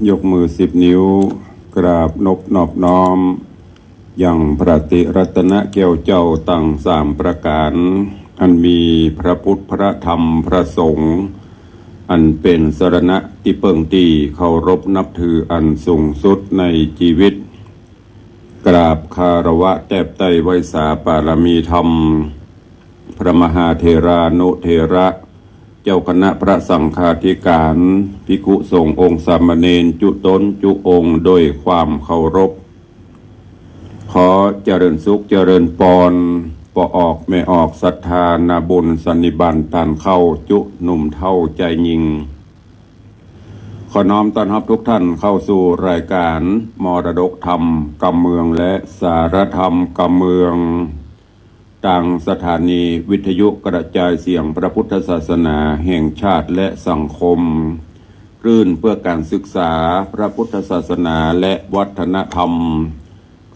ยกมือ10 นิ้วกราบนอบน้อมอย่างพระติรัตนแก้วเจ้าตั้ง3 ประการอันมีพระพุทธพระธรรมพระสงฆ์อันเป็นสรณะที่เปิงตีเคารพนับถืออันสูงสุดในชีวิตกราบคารวะแทบไตรไวสาปารมีธรรมพระมหาเถรานุเถระเจ้าคณะพระสังฆาธิการภิกขุสงฆ์องค์สามเณรจุตนจุองค์โดยความเคารพขอเจริญสุขเจริญปอนปอออกไม่ออกศรัทธานาบุญสันนิบันตานเข้าจุหนุ่มเท่าใจยิงขอน้อมต้อนรับทุกท่านเข้าสู่รายการมรดกธรรมกำเมืองและสารธรรมกำเมืองต่างสถานีวิทยุกระจายเสียงพระพุทธศาสนาแห่งชาติและสังคมคลื่นเพื่อการศึกษาพระพุทธศาสนาและวัฒนธรรม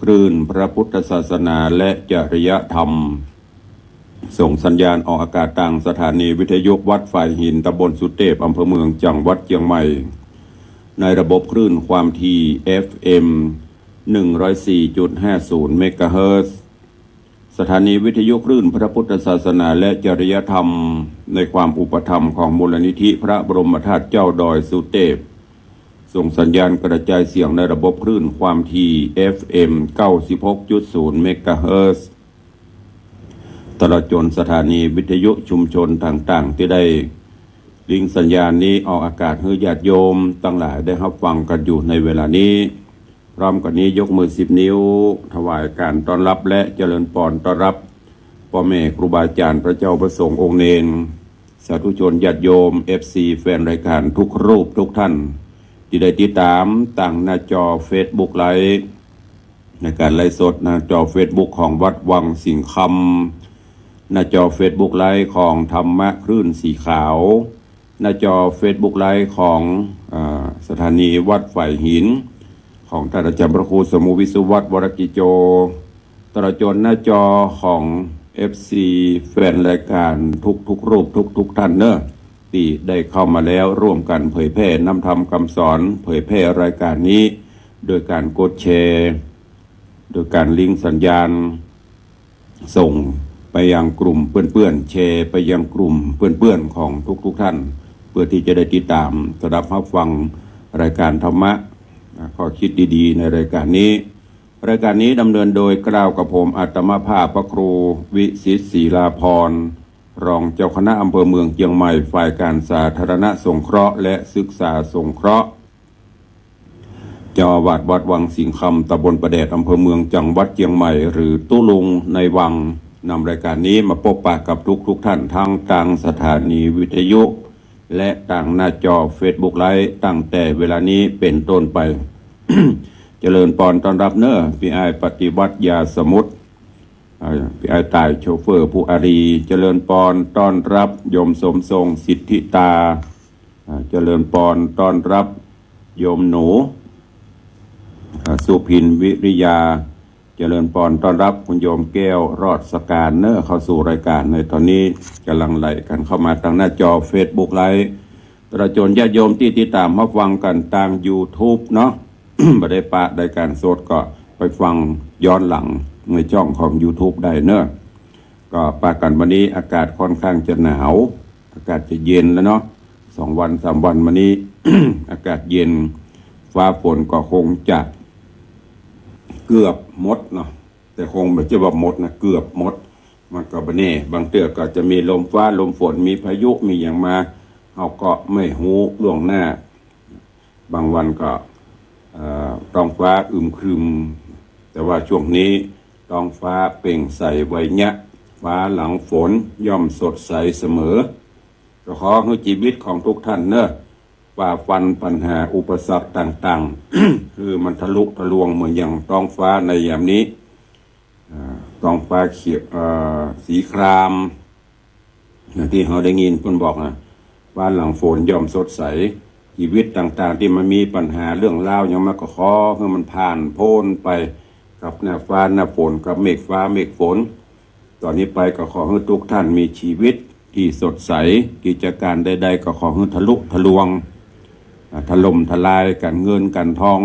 คลื่นพระพุทธศาสนาและจริยธรรมส่งสัญญาณออกอากาศต่างสถานีวิทยุวัดฝ่ายหินตำบลสุเทพอำเภอเมืองจังหวัดเชียงใหม่ในระบบคลื่นความถี่ FM 104.50 เมกะเฮิรตซ์สถานีวิทยุคลื่นพระพุทธศาสนาและจริยธรรมในความอุปถัมภ์ของมูลนิธิพระบรมธาตุเจ้าดอยสุเทพส่งสัญญาณกระจายเสียงในระบบคลื่นความถี่ FM 96.0 เมกะเฮิรตซ์ตลอดจนสถานีวิทยุชุมชนต่างๆที่ได้ลิงก์สัญญาณนี้ออกอากาศให้ญาติโยมตั้งหลายได้รับฟังกันอยู่ในเวลานี้พร้อมกันนี้ยกมือ10 นิ้วถวายการต้อนรับและเจริญพรต้อนรับพ่อแม่ครูบาอาจารย์พระเจ้าประสงค์องค์เนรสาธุชนญาติโยม FC แฟนรายการทุกรูปทุกท่านที่ได้ติดตามตั้งหน้าจอ Facebook ไลฟ์ในการไลฟ์สดหน้าจอ Facebook ของวัดวังสิงห์คำหน้าจอ Facebook ไลฟ์ของธรรมะคลื่นสีขาวหน้าจอ Facebook ไลฟ์ของสถานีวัดฝ่ายหินของท่านอาจารย์พระครูสมุวิสุวัฒน์วรกิโจตลอดจนหน้าจอของ FC แฟนรายการทุกรูปทุกท่านเนอะที่ได้เข้ามาแล้วร่วมกันเผยแพร่นำธรรมคำสอนเผยแพร่รายการนี้โดยการกดแชร์โดยการลิงก์สัญญาณส่งไปยังกลุ่มเพื่อนๆแชร์ไปยังกลุ่มเพื่อนๆของทุกท่านเพื่อที่จะได้ติดตามสดับรับฟังรายการธรรมะข้อคิดดีๆในรายการนี้ดำเนินโดยกล่าวกับผมอาตมาภาพพระครูวิสิตศรีลาภรณ์รองเจ้าคณะอำเภอเมืองเชียงใหม่ฝ่ายการสาธารณสงเคราะห์และศึกษาสงเคราะห์เจ้าอาวาสวัดวังสิงห์คำตำบลประแดดอำเภอเมืองจังหวัดเชียงใหม่หรือตุลุงในวังนำรายการนี้มาพบปะกับทุกท่านทั้งทางสถานีวิทยุและต่างหน้าจอ Facebook ไลฟ์ตั้งแต่เวลานี้เป็นต้นไป เจริญพรต้อนรับเนอะพี่ไอปฏิวัติยาสมุทรพี่ไอตายโชเฟอร์ผู้อารีเจริญพรต้อนรับโยมสมทรงสิทธิตาเจริญพรต้อนรับโยมหนูสุพินวิริยาเจริญพรต้อนรับคุณโยมแก้วรอดสการเนอเข้าสู่รายการในตอนนี้กำลังไหลกันเข้ามาทางหน้าจอ Facebook ไลฟ์ตระจนญาติโยมที่ติดตามมาฟังกันทาง YouTube เนาะ บ่ได้ปะได้การสดก็ไปฟังย้อนหลังในช่องของ YouTube ได้เนอะก็ปะกันวันนี้อากาศค่อนข้างจะหนาวอากาศจะเย็นแล้วเนาะ2 วัน 3 วันมานี้ อากาศเย็นฟ้าฝนก็คงจะเกือบหมดเนาะแต่คงไม่ใช่ว่าหมดนะเกือบหมดมันก็บ่แน่บางเทื่อก็จะมีลมฟ้าลมฝนมีพายุมีอย่างมาเอาก็ไม่ฮู้ล่วงหน้าบางวันก็ท้องฟ้าอึมครึมแต่ว่าช่วงนี้ท้องฟ้าเปล่งใสไวยะฟ้าหลังฝนย่อมสดใสเสมอก็ขอให้ชีวิตของทุกท่านเนอะฝ่าฟันปัญหาอุปสรรคต่างๆ คือมันทะลุทะลวงเหมือนอย่างท้องฟ้าในยามนี้ท้องฟ้าเขียวสีครามอย่างที่เราได้ยินคนบอกนะฟ้าหลังฝนย่อมสดใสชีวิตต่างๆที่มันมีปัญหาเรื่องราวอย่างมากก็ขอให้มันผ่านพ้นไปกับหน้าฟ้าหน้าฝนกับเมฆฟ้าเมฆฝนตอนนี้ไปก็ขอให้ทุกท่านมีชีวิตที่สดใสกิจการใดๆก็ขอให้ทะลุทะลวง ถล่มทลายการเงินการทอง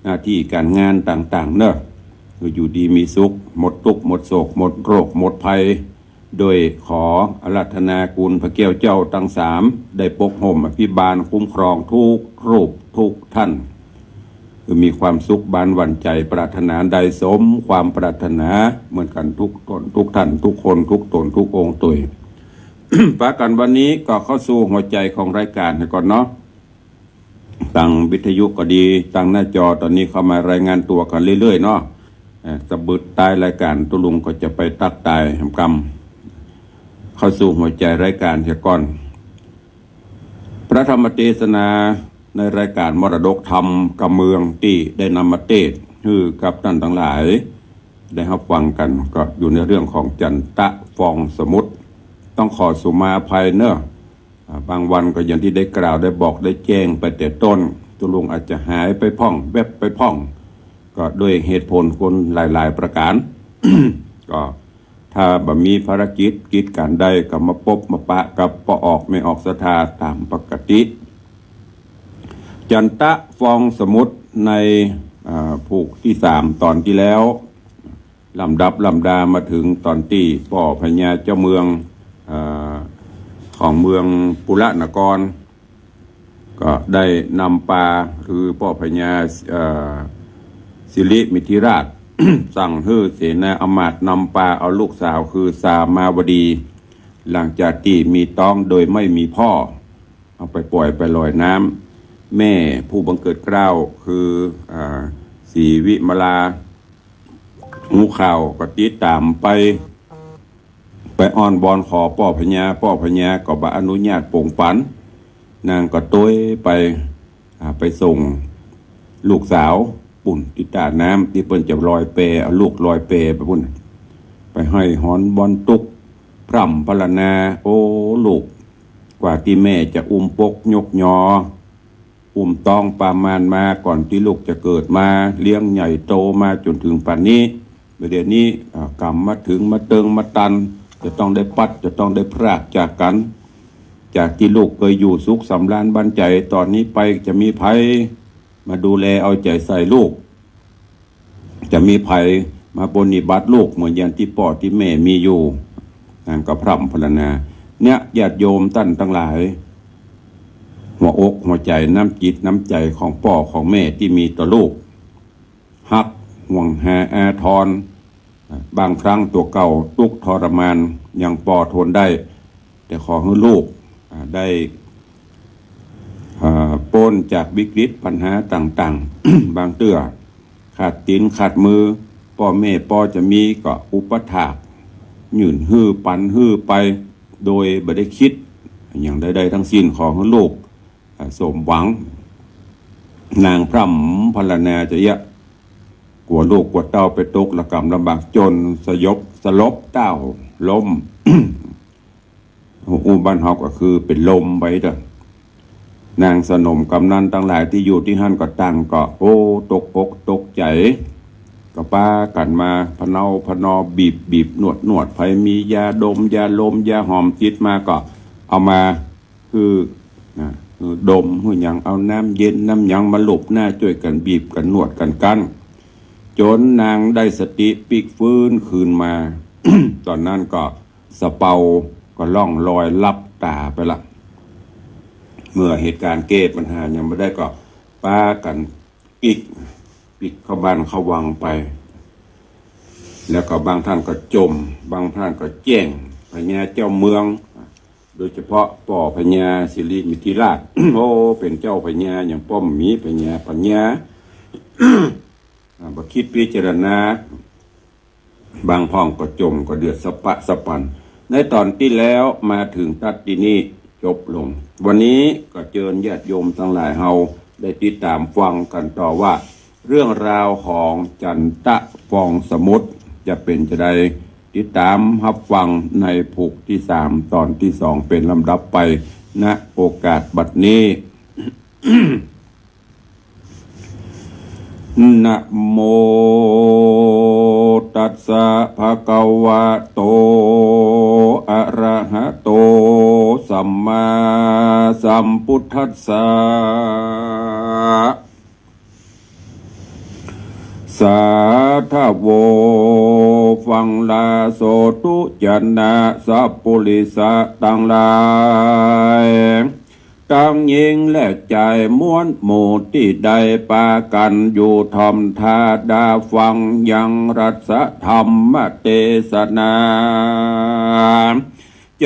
หน้าที่การงานต่างๆเนอะอยู่ดีมีสุขหมดทุกข์หมดโศกหมดโรคหมดภัยโดยขออาราธนาคุณพระแก้วเจ้าทั้งสามได้ปกห่มอภิบาลคุ้มครองทุกรูปทุกท่านคือมีความสุขบานหวั่นใจปรารถนาใดสมความปรารถนาเหมือนกันทุกตนทุกท่านทุกคนทุกตนทุกองค์ตุย ปากันวันนี้ก็เข้าสู่หัวใจของรายการก่อนเนาะตั้งวิทยุก็ดีตั้งหน้าจอตอนนี้เข้ามารายงานตัวกันเรื่อยๆเนาะสะบึดตายรายการตุลุงก็จะไปตักตายทำกรรมเข้าสู่หัวใจรายการเสียก่อนพระธรรมเทศนาในรายการมรดกธรรมกับเมืองที่ได้นำมาเทศคือกับท่านทั้งหลายได้รับฟังกันก็อยู่ในเรื่องของจันทะฟองสมุทรต้องขอสุมาภัยเนอะบางวันก็อย่างที่ได้กล่าวได้บอกได้แจ้งไปแต่ต้นตุลุงอาจจะหายไปพ่องแวบไปพ่องก็ด้วยเหตุผลคนหลายๆประการ ก็ถ้าบ่มีภารกิจกิจการใดก็มาพบมาปะกับปออกไม่ออกศรัทธาตามปกติจันทะฟองสมุทรในผูกที่3ตอนที่แล้วลำดับลำดามาถึงตอนที่ป่อพญาเจ้าเมืองของเมืองปุระนครก็ได้นำปลาคือป่อพญาสิริมิธิราช สั่งให้เสนาอมาตย์นำปลาเอาลูกสาวคือสามาวดี หลังจากที่มีท้องโดยไม่มีพ่อเอาไปปล่อยไปลอยน้ำแม่ผู้บังเกิดเกล้าคือศรีวิมลาหูข่าวก็ติดตามไปอ้อนบอนขอป่อพญาก็บ่อนุญาตโปร่งปันนางก็ต้วยไปส่งลูกสาวปุ่นติดตาน้ำที่เปิ้นจะลอยเปเอาลูกลอยเปไปปุ่นไปให้หอนบอนตุกพร่ำพรรณนาโอ้ลูกกว่าที่แม่จะอุ้มปกยกยออุ้มต้องประมาณมาก่อนที่ลูกจะเกิดมาเลี้ยงใหญ่โตมาจนถึงป่านนี้เดี๋ยวนี้กรรมมาถึงมาเติงมาตันจะต้องได้ปัดจะต้องได้พรากจากกันจากที่ลูกเคยอยู่สุขสำราญบันใจตอนนี้ไปจะมีภัยมาดูแลเอาใจใส่ลูกจะมีภัยมาปฏิบัติลูกเหมือนอย่างที่พ่อที่แม่มีอยู่นั่นก็พร่ำพรรณนาเนี่ยญาติโยมท่านทั้งหลายหัวอกหัวใจน้ำจิตน้ำใจของพ่อของแม่ที่มีต่อลูกฮักห่วงหาอาทรบางครั้งตัวเก่าทุกทรมานยังปอทนได้แต่ขอให้ลูกได้พ้นจากวิกฤตปัญหาต่างๆ บางเตื้อขาดตีนขาดมือพ่อแม่พ่อจะมีก็อุปถากหยื่นฮื้อปันฮื้อไปโดยบ่ได้คิดอย่างใดๆทั้งสิ้นขอให้ลูกสมหวังนางพร่ำพรรณนาจะเยอะกลัวลูกกลัวเต้าไปตกระกำลำบากจนสลบเต้าล้ม อุบันหอกก็คือเป็นลมไปเด้อนางสนมกำนันทั้งหลายที่อยู่ที่หั่นก็ตั้งก็โอ้ตกอกตกใจก็ป้ากันมาพะนอบีบนวดไผมียาดมยาลมยาหอมจิตมาก็เอามาคือดมหือหยังเอาน้ำเย็นน้ำหยังมาหลบหน้าช่วยกันบีบกันนวดกันจนนางได้สติปิกฟื้นคืนมา ตอนนั้นก็สะเปาก็ล่องลอยลับตาไปละเมื่อเหตุการณ์เกิดปัญหายังไม่ได้ก็ป้ากันปิกเข้าบ้านเข้าวังไปแล้วก็บางท่านก็จมบางท่านก็แจ้งพญาเจ้าเมืองโดยเฉพาะป่อพญาสิริมิธิราช โอ้เป็นเจ้าพญาอย่างป้อมมีพญาบ่คิดพิจารณาบางพ้องก็จมก็เดือดสะปันในตอนที่แล้วมาถึงตัดที่นี้จบลงวันนี้ก็เชิญญาติโยมทั้งหลายเฮาได้ติดตามฟังกันต่อว่าเรื่องราวของจันทะฟองสมุทรจะเป็นจะได้ติดตามรับฟังในผูกที่3ตอนที่2เป็นลำดับไปณโอกาสบัดนี้ นะโมตัสสะภะคะวะโตอะระหะโตสัมมาสั สัมพุทธัสสะสาธโวฟังลาโสตุจันนะสัพปุริสะตังหลายตั้งยิงและใจม้วนหมู่ที่ใดปากันอยู่ทอมทาดาฟังยังรัสธรรมเทศนา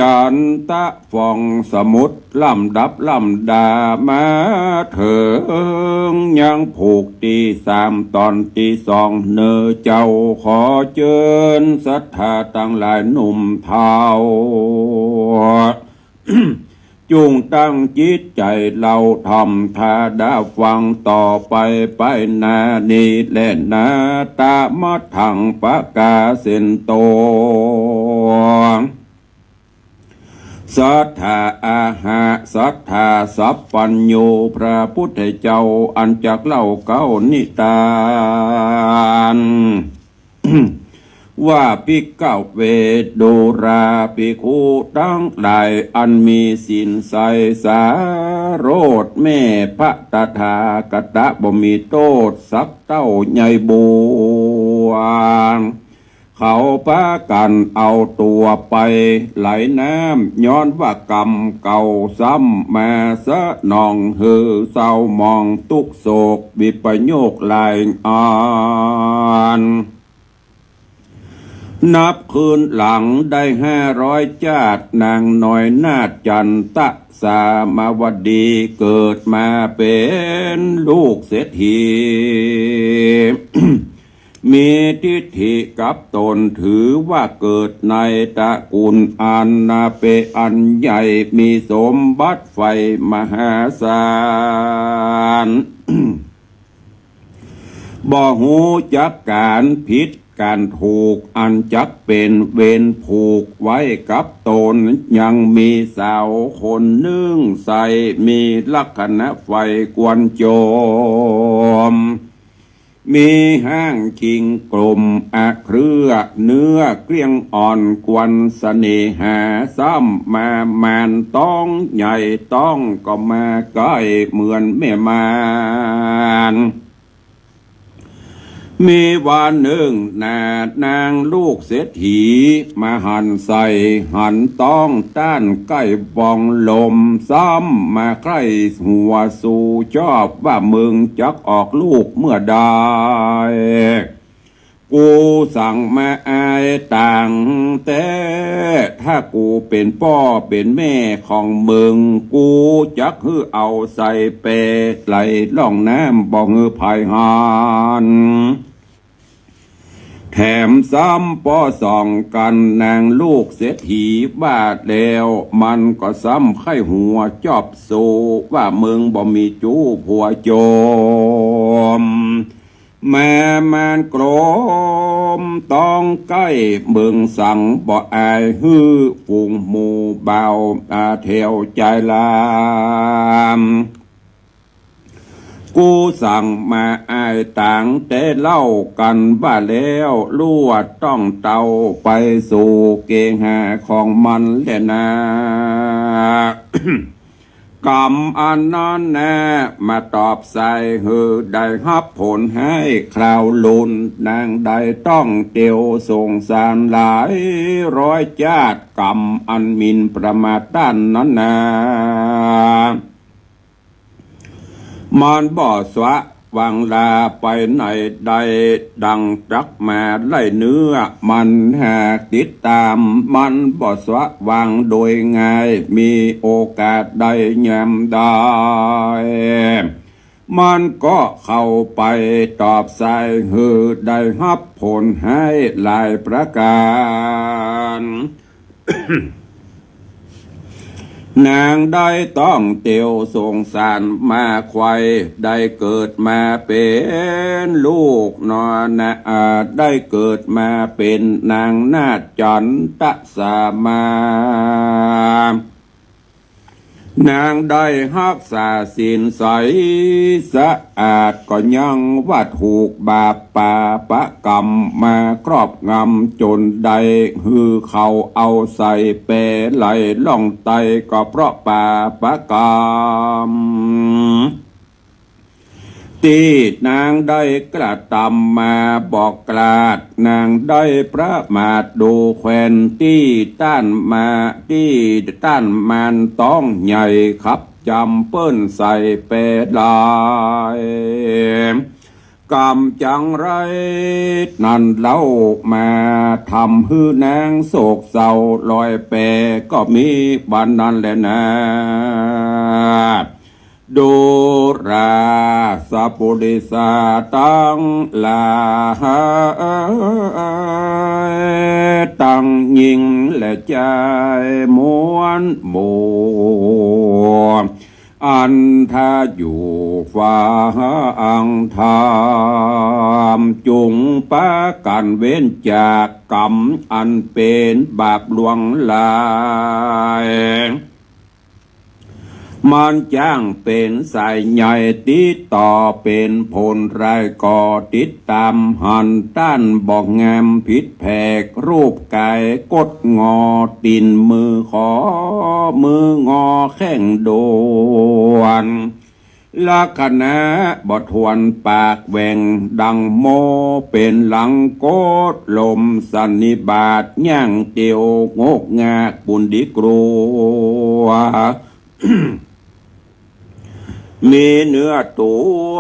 จันตะฟองสมุดลำดับลำดามาเถิงยังผูกที่สามตอนที่สองเนอเจ้าขอเชิญศรัทธาตั้งหลายหนุ่มเทา จุงตั้งจิตใจเราทำทาดาฟังต่อไปไปนานีและนาตามัดถังปะกาเซนโตสัทธาอาหะสัทธาสัพปัญโยพระพุทธเจ้าอันจักเล่าเก้านิทาน ว่าภิกขุเวทโดราภิกขุทั้งหลายอันมีศีลใสสาโรธแม่พระตถาคตบ่มีโทษสักเต้าใหญ่บวงเขาพากันเอาตัวไปไหลน้ำย้อนว่ากรรมเก่าซ้ำมาสะนองเฮือเศร้ามองทุกโศกวิปโยคลายอ่านนับคืนหลังได้500ชาตินางน้อยนาถจันตะสามาวดีเกิดมาเป็นลูกเศรษฐี มีทิฏฐิกับตนถือว่าเกิดในตระกูลอันนาเปอันใหญ่มีสมบัติไฟมหาศาล บ่หูจักการผิดการถูกอันจักเป็นเวรผูกไว้กับตนยังมีสาวคนนึ่งใสมีลักษณะไฟกวนโจมมีห้างคิงกลมอะเครือเนื้อเกลี้ยงอ่อนกวนเสน่หาซ้ำมามานต้องใหญ่ต้องก็มาใกล้เหมือนแม่มานมีวันหนึ่งนางลูกเศรษฐีมาหันใส่หันต้องต้านใกล้บองลมซ้ำมาใกล้หัวสู่ชอบว่ามึงจักออกลูกเมื่อใดกูสั่งมาอายต่างแต่ถ้ากูเป็นพ่อเป็นแม่ของมึงกูจักฮือเอาใส่เปไหลล่องน้ำบ่ฮือภายหานแถมซ้ำป้อส่องกันนางลูกเศรษฐีบ้าแล้วมันก็ซ้ำไข้หัวจอบโซว่ามึงบ่มีจู้ผัวโจมแม่มันโกรมต้องใกล้เบิ่งสั่งบ่อายฮื้อฝูงหมู่เบาแถวใจลามกูสั่งมาอายต่างแต่เล่ากันว่าแล้วลวดต้องเตาไปสู่เกหาของมันแลนะ กรรมอันนั้นแน่มาตอบใส่ฮือได้รับผลให้คราวลุนนางได้ต้องเตียวส่งสารหลายร้อยชาติกรรมอันมินประมาทด้านนั้นนามันบ่สวะวังลาไปไหนใดดังจักมาไล่เนื้อมันหากติดตามมันบ่สวะวังโดยง่ายมีโอกาสได้ยามได้มันก็เข้าไปตอบใส่ฮือได้รับผลให้หลายประการ นางได้ต้องเตียวสงสารมาควายได้เกิดมาเป็นลูกนอนนะได้เกิดมาเป็นนางนาถจันตะสามา นางได้รักษาศีลใสสะอาดก็ยังว่าถูกบาปป่าปะกรรมมาครอบงำจนใดฮือเขาเอาใส่เปไหลล่องไตก็เพราะป่าปะกรรมตีนางได้กระทำมาบอกกลาดนางได้ประมาทดูแควนที่ต้านมาที่ต้านมันต้องใหญ่ขับจำเปิ้นใส่เปลายกรรมจังไรนั่นเล่ามาทำฮือนางโศกเศร้าลอยเปก็มีบันนั้นแหละนะดูราสัพพุริสาตังลาตังยิงและใจมวนโมอันถ้าอยู่ฟ้าอังธามจุงปะกันเว้นจากกรรมอันเป็นบาปลวงลายมันจ้างเป็นสายใหญ่ติดต่อเป็นผลรายก่อติดตามหันต้านบอกงามผิดแผกรูปกายกดงอตินมือขอมืองอแข้งโดวนลักษณะบทวนปากแหว่งดังโมเป็นหลังโกดลมสันนิบาตย่างเตียวงกงากปุนดิกรัว มีเนื้อตัว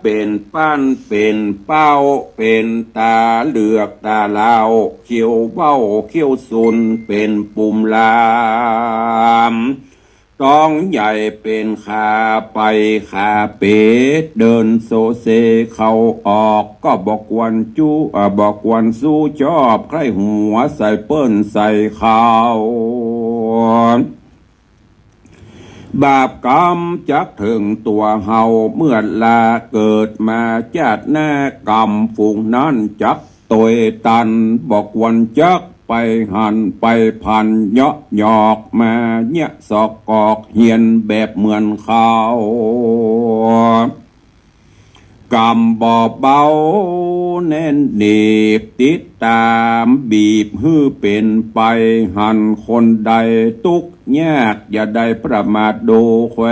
เป็นปั้นเป็นเป้าเป็นตาเหลือกตาลาวเขียวเบ้าเขียวซุนเป็นปุ่มลามต้องใหญ่เป็นขาไปขาเป็ดเดินโซเซเข้าออกก็บอกวันจูบอกวันสู้ชอบใครหัวใส่เปิ้นใส่เขาบาปกรรมจักถึงตัวเฮาเมื่อลาเกิดมาจาดหน้ากรรมฝูงนั้นจักตัวตันบอกวันจักไปหันไปพันเยาะหยอกมาเนี่ยสอกกอกเฮียนแบบเหมือนเขากรรมบ่เบาแน่นหนีบติดตามบีบฮื้อเป็นไปหันคนใดตุกแยกอย่าได้ประมาทดูแคว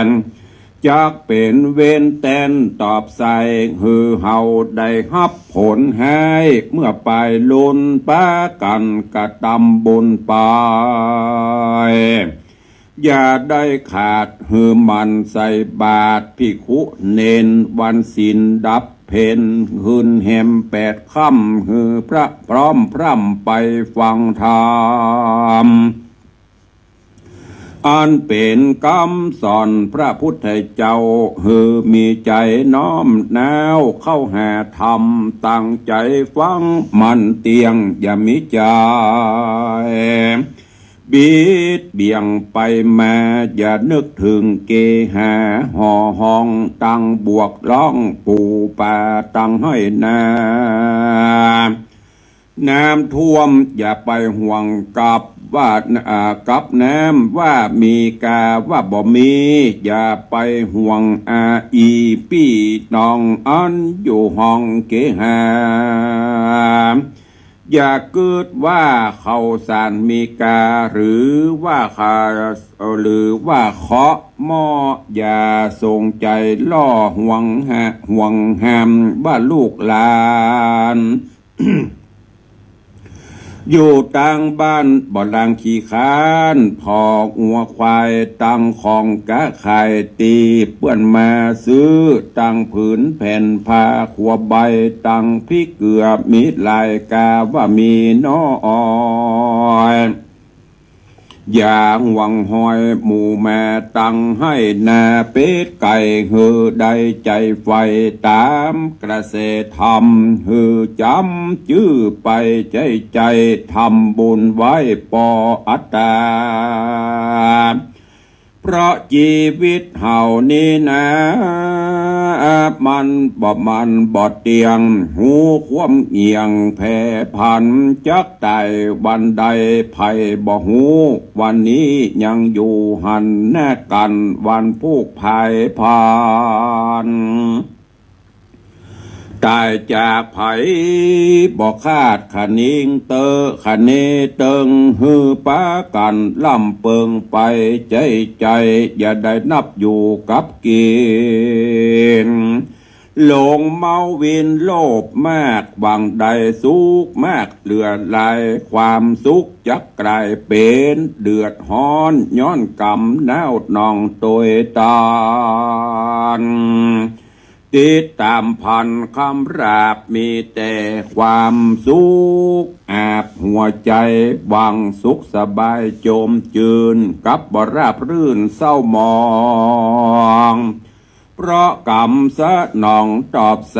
นจากเป็นเวนแตนตอบใส่ฮือเฮาได้ฮับผลให้เมื่อไปลุนป้ากันกระตำบุญไปอย่าได้ขาดหือมันใส่บาทพิคุเนนวันศีลดับเพนหืนแหม8 ค่ำหือพระพร้อมพร่ำไปฟังธรรมอันเป็นคำสอนพระพุทธเจ้าหือมีใจน้อมแนวเข้าหาธรรมตั้งใจฟังมันเตียงอย่ามิใจบิดเบี่ยงไปมาอย่านึกถึงเกหาห่อห้องตั้งบวกร้องปูป่าตั้งให้น้ำท่วมอย่าไปห่วงกับว่ากับน้ำว่ามีกาว่าบ่มีอย่าไปห่วงอีพี่น้องอันอยู่ห้องเกหาอย่าเกิดว่าเขาสารมีกาหรือว่าขาหรือว่าเคาะหม้ออย่าทรงใจล่อห่วงหามว่าลูกหลาน อยู่ต่างบ้านบ่อลังขี้คานพองัวควายตั้งของกะไข่ตีเปื้อนมาซื้อตั้งผืนแผ่นผ้าขวบใบตั้งพริกเกลือมีลายกาว่ามีน้อยอย่าหวังหอยหมู่แม่ตั้งให้นาเป็ดไก่หือได้ใจไฟตามกระแสธรรมหือจำจื้อไปใจทำบุญไว้ปออัตตา เพราะชีวิตเฮานี้นะมันบ่เตียงหูความเอียงแผ่พันจักใดวันใดภัยบ่หูวันนี้ยังอยู่หันแน่กันวันผูกภัยผ่านตายจากไผบ่คาดคะนิงเตอคะเนเติงฮือป้ากันล่ำเปิงไปใจอย่าได้นับอยู่กับเกณฑ์หลงเมาวินโลภมากหวังใดสุขมากเหลือหลายความสุขจักกลายเป็นเดือดฮ้อนย้อนกำน้าวนองตวยตานติดตามพันคำราบมีแต่ความสุขอาบหัวใจหวังสุขสบายโจมจืนกับบราบรื่นเศร้ามองเพราะกรรมสะหนองตอบใส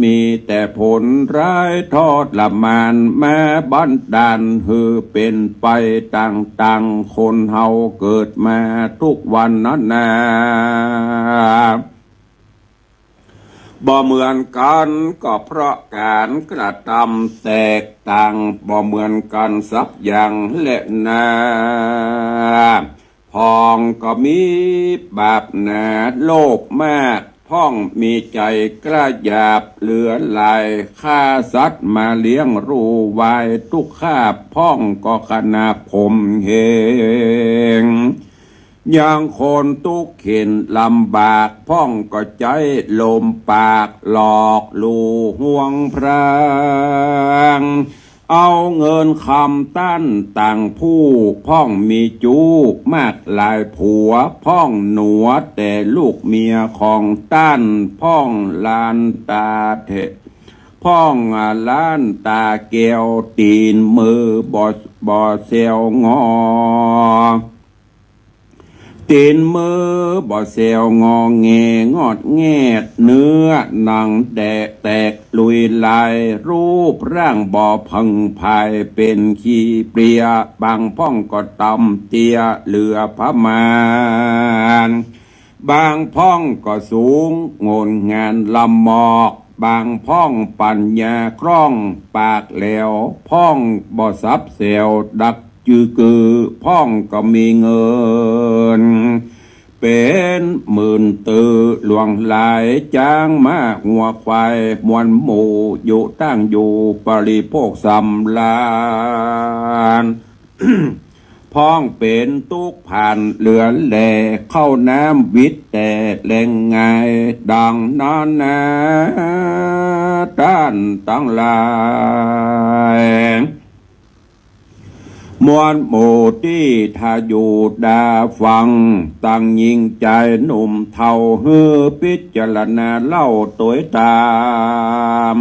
มีแต่ผลร้ายทอดละมานแม้บันดาลฮือเป็นไปต่างคนเฮาเกิดมาทุกวันนั้นนาบ่เหมือนกันก็เพราะการกระทำแตกต่างบ่เหมือนกันสักอย่างและนาพองก็มีบาปหนาโลภมากพ่องมีใจกล้าหยาบเหลือหลายฆ่าสัตว์มาเลี้ยงรูวายทุกข้าพ่องก็ขนาข่มเหงอย่างคนทุกข์เข็นลำบากพ่องก็ใจลมปากหลอกลูห่วงพรางเอาเงินคำตั้นต่างผู้พ่องมีจูมากหลายผัวพ่องหนัวแต่ลูกเมียของตั้นพ่องลานตาเถพ่องล้านตาแก้วตีนมือบอเซลงอตีนมือบ่เซลงอแงงอดแงดเนื้อหนังแตกลุยลายรูปร่างบ่พังภายเป็นขี้เปรียบางพ่องก็ตำเตียเหลือพระมานบางพ่องก็สูงโงนงานลำหมอกบางพ่องปัญญาคล่องปากแหลวพ่องบ่ซับเซลดักจือพ่องก็มีเงินเป็นหมื่นตือหลวงหลายจ้างมาหัวควายมวลหมู่อยู่ตั้งอยู่ปริโภคสำลาน พ้องเป็นตุกผ่านเหลือแหล่เข้าน้ำวิตแต่แหล่งไงดังนั้นนะด้านตั้งหลายมวลหมู่ที่ทาอยู่ดาฟังตั้งยิงใจหนุ่มเท่าฮือพิจารณาเล่าตัวตาม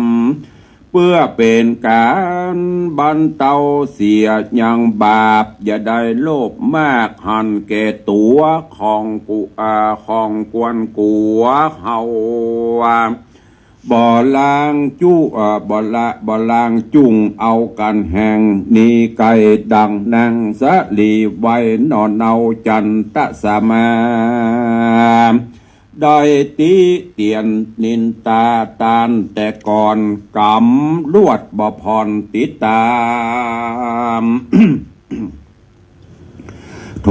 เพื่อเป็นการบรรเทาเสียยังบาปอย่าได้โลภมากหันแก่ตัวของของกวนกัวเฮาบ่ลางบ่ลางจุ่งเอากันแห่งนี้ไก่ดังนางสะลีไว้นอนเอาจันตะสมาได้ตีเตียนนินตาตานแต่ก่อนกำลวดบ่พรติดตาม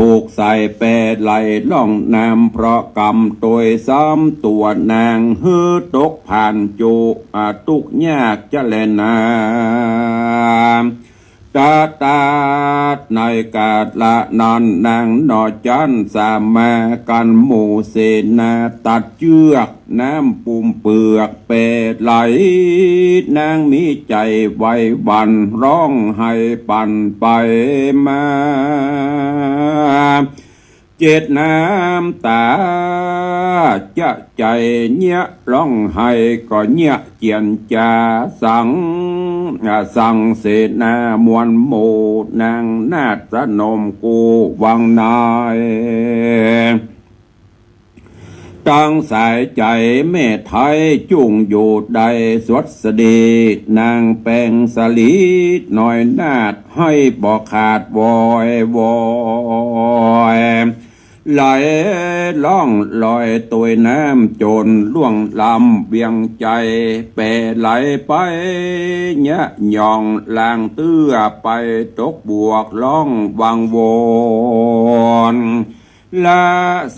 ถูกใส่แปรไหลล่องน้ำเพราะกรรมตัวซ้ำตัวนางฮือตกผ่านจุตุกยากจะแลนาตาในกาดละนันนางนอจันสามากันหมู่เสนาตัดเชือกน้ำปุ่มเปลือกเปรไหลนางมีใจไว้วันร้องให้ปั่นไปมาเจ็ดน้ำตาจะใจเนี้ยร้องไห้ก็เนี้ยเจียนจาสั่งเสนามวลหมู่นางนาฏนมกูวังนายตั้งสายใจแม่ไทยจุ่งอยู่ใดสวดสดีนางแปงสลีหน่อยนาดให้บอกขาดวอย ไหลล่องลอยตัวยน้ำจนล่วงลำเวียงใจแปรไหลไปยะย่องลางเตื้อไปตกบวกล่องวังวนละ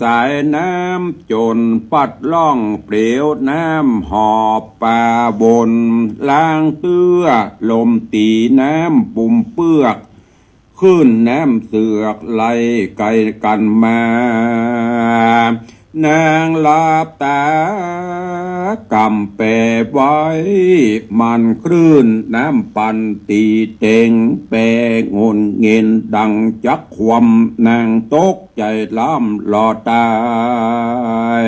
สายน้ำจนปัดล่องเปลวน้ำหอบป่าบนล้างเตื้อลมตีน้ำปุ่มเปือกขึ้นน้ำเสือกไหลไกลกันมานางลาบตากำแปรไว้มันคลื่นน้ำปันตีเต็งแปรงนเงินดังจักความนางตกใจล้ำหลอดตาย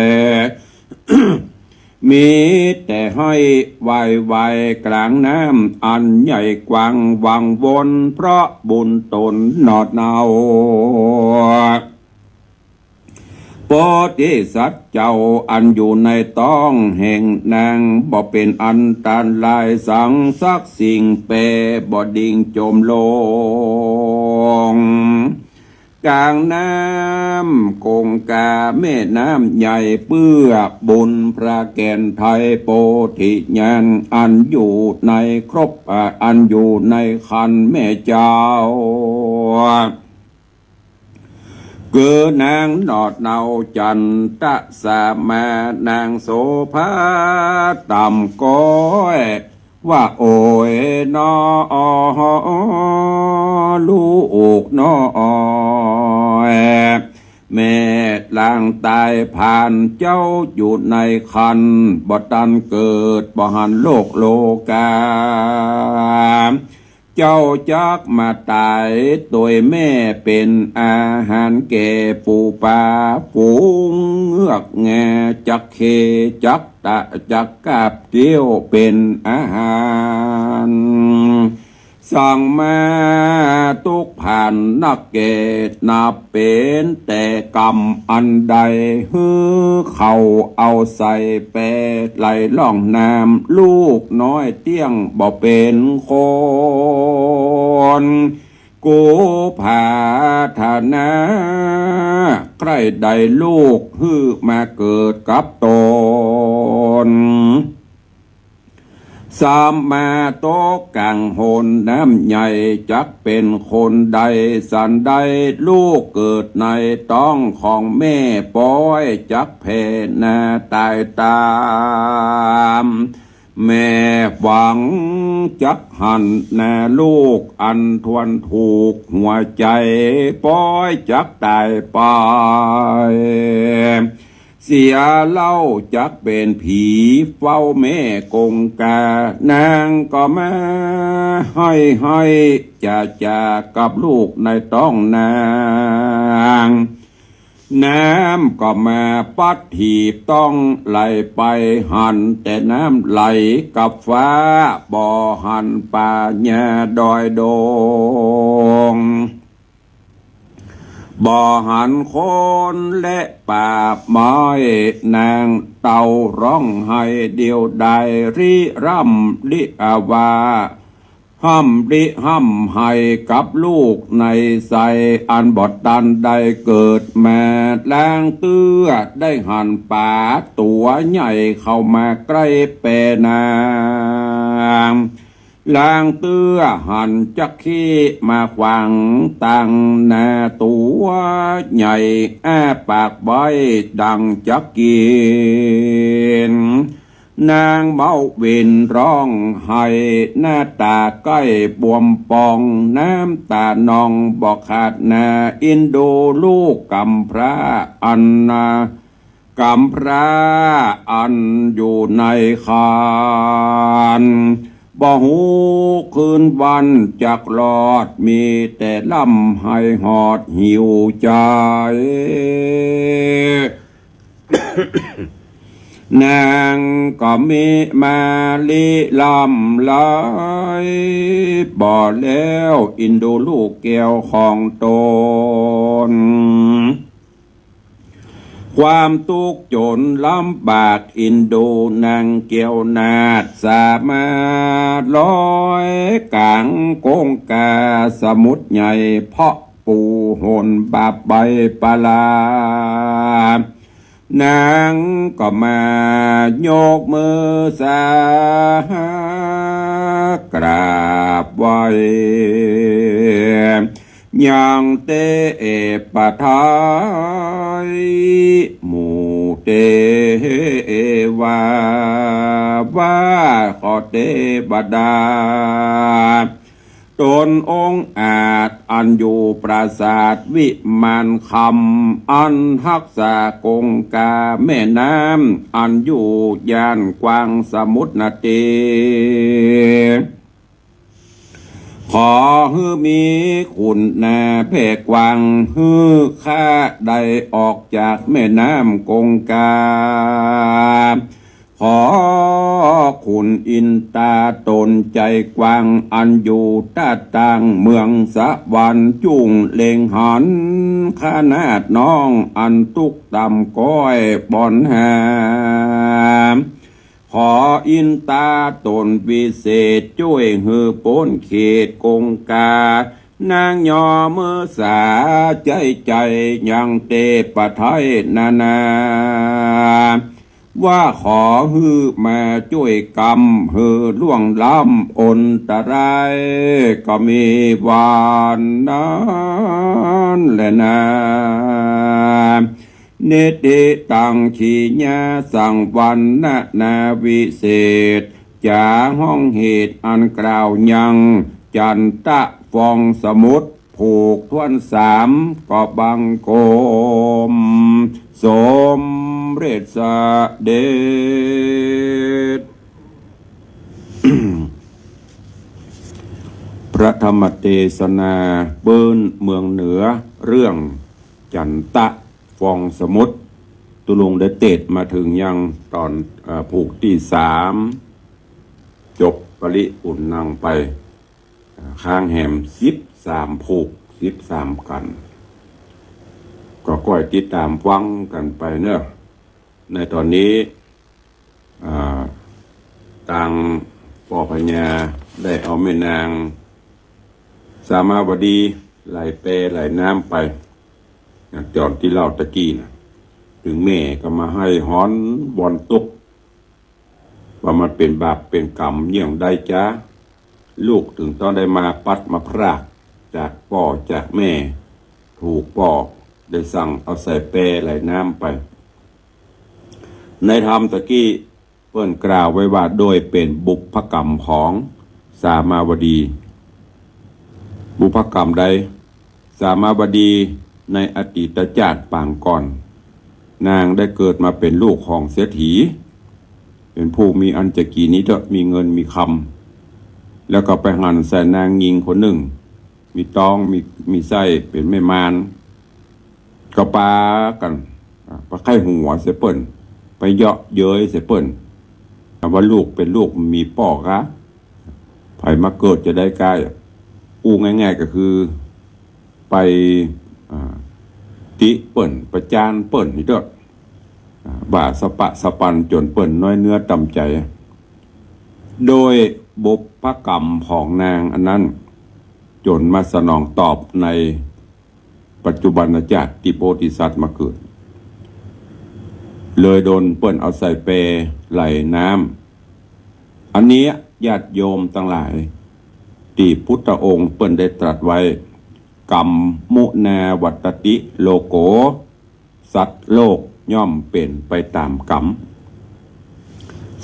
มีแต่ให้ไวๆกลางน้ำอันใหญ่กว้างวังวนเพราะบุญตนนอดเนาโพธิสัตว์เจ้าอันอยู่ในต้องแห่งนางบ่เป็นอันตรายสังสักสิ่งเปบ่ดิ่งจมลงกลางน้ำคงกาแม่น้ำใหญ่เปื้อบุญพระแก่นไทยโพธิญาณอันอยู่ในครบอันอยู่ในคันแม่เจ้าเกิดนางนอดเนาจันตะสามานางโสภาต่ำก้อยว่าโอ้ยนอลูกนอแม่ล่างตายผ่านเจ้าอยู่ในคันบ่ตันเกิดบ่หันโลกโลกาเจ้าจักมาตายโดยแม่เป็นอาหารแก่ปูปลาฝูงเงือกแงจักเคจักตะจักกาบเดียวเป็นอาหารสั่งมาทุกผ่านนักเกตนับเป็นแต่กรรมอันใดฮือเขาเอาใส่แปดไหลล่องน้ำลูกน้อยเตี้ยงบ่เป็นคนกูผาธนาใครใดลูกฮือมาเกิดกับตนสามมาโตกลางโหนน้ำใหญ่จักเป็นคนใดสันใดลูกเกิดในต้องของแม่ป้อยจักแผ่นาตายตามแม่หวังจักหันนาลูกอันทวนถูกหัวใจป้อยจักตายไปเสียเล่าจักเป็นผีเฝ้าแม่กงกานางก็มาให้จะกับลูกในต้องนางน้ำก็มาปัดถีบต้องไหลไปหันแต่น้ำไหลกับฟ้าบ่อหันป่าหญ้าดอยดงบ่อหันคนและป่าไม้นางเต่าร้องไห้เดียวใดริร่ำลิอาวาห้ำริห้ำให้กับลูกในใสอันบอดดันได้เกิดมาแรงเตื้อได้หันป่าตัวใหญ่เข้ามาใกล้เปนางลางเตื้อหันจักขี้มาขวางตั้งนาตัวใหญ่อ้าปากไว้ดังจักกินนางเมาเวินร้องไห้หน้าตาใกล้บวมปองน้ำตานองบอกขาดนาอินโดลูกกำพระอันนากำพระอันอยู่ในคานบ่หูคืนวันจักรอดมีแต่ล่ำให้หอดหิวใจ นางก็มีมาลีลำลายบ่แล้วอินโดลูกแก้วของตนความทุกข์จนลำบากอินโดนางเกี่ยวนาดสามารถลอยกลางกงกาสมุทรใหญ่เพาะปว หนบาปใบปลานางก็มายกมือสากราบไหวยังเตปะทายหมู่เตวาว่าขอเทวดาตนองค์อาจอันอยู่ปราสาทวิมานคำอันทักษากงกาแม่น้ำอันอยู่ย่านกวางสมุทรนาเตขอฮือมีคุณนาแพ่กวางฮือข้าได้ออกจากแม่น้ำกงกาขอคุณอินตาตนใจกว้างอันอยู่ต้าต่างเมืองสะวันจุงเล็งหันขนาดน้องอันตุกตำก้อยบอนหาขออินตาตนวิเศษช่วยฮือป้นเขตกงกานางยอมือสาใจใจยังเตปะไทยนานาว่าขอฮือมาช่วยกรรมฮือล่วงล้ำอนตรายก็มีวานนั้นแหละนะเนติตังขีญาสังวันนาวิเศษจาห้องเหตุอันกล่าวยังจันตะฟองสมุทรผูกทวนสามก็บังโกมสมเรศเดช พระธรรมเทศนาเบิ้นเมืองเหนือเรื่องจันตะฟองสมุทรตุลุงได้เตดมาถึงยังตอนผูกที่3จบปริอุ่นนางไปข้างแหม13ผูก13กันก็ก้อยติดตามฟังกันไปเนอะในตอนนี้ต่างป่อพญาได้เอาแม่นางสามาวดีไหลเปไหลน้ำไปจอนที่เล่าตะกี้นะถึงแม่ก็มาให้ฮ้อนบอลตกว่ามันเป็นบาปเป็นกรรมเยี่ยงใดจ้าลูกถึงต้องได้มาปัดมาพรากจากพ่อจากแม่ถูกพ่อได้สั่งเอาใส่เปไหลน้ำไปในธรรมตะกี้เปิ้นกล่าวไว้ว่าโดยเป็นบุพกรรมของสามาวดีบุพกรรมใดสามาวดีในอดีตชาติปางก่อนนางได้เกิดมาเป็นลูกของเศรษฐีเป็นผู้มีอันจะกี่นิดมีเงินมีคำแล้วก็ไปหันใส่นางยิงคนหนึ่งมีตองมีไส้เป็นแม่มารก็ปากันไปไข้หัวเสเปิ้นไปเยาะเย้ยเสเปิ้นว่าลูกเป็นลูกมีป่อกะไผมาเกิดจะได้ใกล้อู้ง่ายๆก็คือไปติเปิ้นประจานเปิ้นนี่เด้อบ่าสปะสปันจนเปิ้นน้อยเนื้อต่ำใจโดยบุพกรรมของนางอันนั้นจนมาสนองตอบในปัจจุบันชาติที่โพธิสัตว์มาเกิดเลยโดนเปิ้นเอาใส่เปไหลน้ำอันนี้ญาติโยมทั้งหลายที่พุทธองค์เปิ้นได้ตรัสไว้กรรมมุนาวัตติโลโกสัตว์โลกย่อมเป็นไปตามกรรม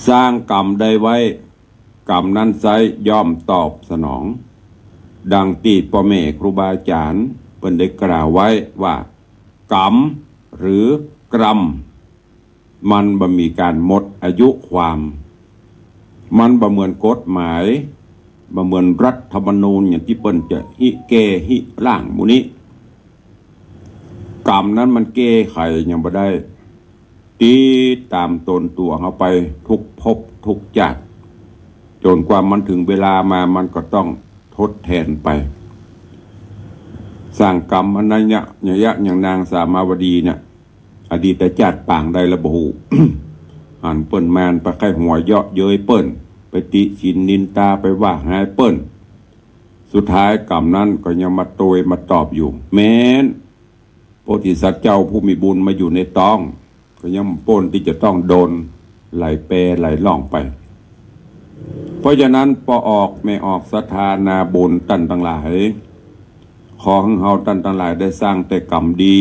สร้างกรรมใดไว้กรรมนั้นไซย่อมตอบสนองดังที่พ่อแม่ครูบาอาจารย์เปิ้นได้กล่าวไว้ว่ากรรมหรือกรรมมันบ่มีการหมดอายุความมันบ่เหมือนกฎหมายบ่เหมือนรัฐธรรมนูญอย่างที่เปิ้นจะฮิเกฮิล่างมุนี้กรรมนั้นมันเก้ไขยังบ่ได้ตีตามตนตัวเข้าไปทุกภพทุกชาติจนกว่ามันถึงเวลามามันก็ต้องทดแทนไปสร้างกรรมอันนั้นเนี่ยอย่างนางสามาวดีเนี่ยอดีตชาติปางใดระบุ หันเปิ้นมานไปไข้หัวเยาะเย้ยเปิ้นไปติชินนินตาไปว่าหายเปิ้น สุดท้ายกรรมนั้นก็ยังมาโตยมาตอบอยู่ แม้นโพธิสัตว์เจ้าผู้มีบุญมาอยู่ในต้องก็ยังป้นที่จะต้องโดนไหลเปไหลล่องไป เพราะฉะนั้นพอออกไม่ออกศรัทธานาบุญตันทั้งหลายขอให้เฮาตันทั้งหลายได้สร้างแต่กรรมดี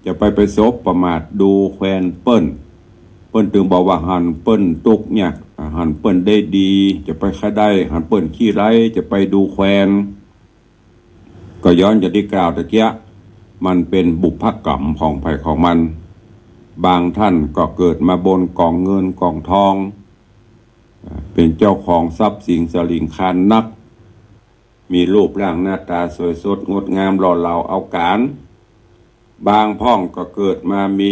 จะไปซบประมาทดูแควนเปิ้นถึงบอกว่าหันเปิ้นตุกเนี่ยหันเปิ้นได้ดีจะไปค่ได้หันเปิ้นขี้ไร้จะไปดูแควนก็ย้อนจะได้กล่าวตะเกียมันเป็นบุพกรรมของภัยของมันบางท่านก็เกิดมาบนกองเงินกองทองเป็นเจ้าของทรัพย์สินสลิงคานนักมีรูปร่างหน้าตาสวยสดงดงามหล่อเหลาเอาการบางพ่องก็เกิดมามี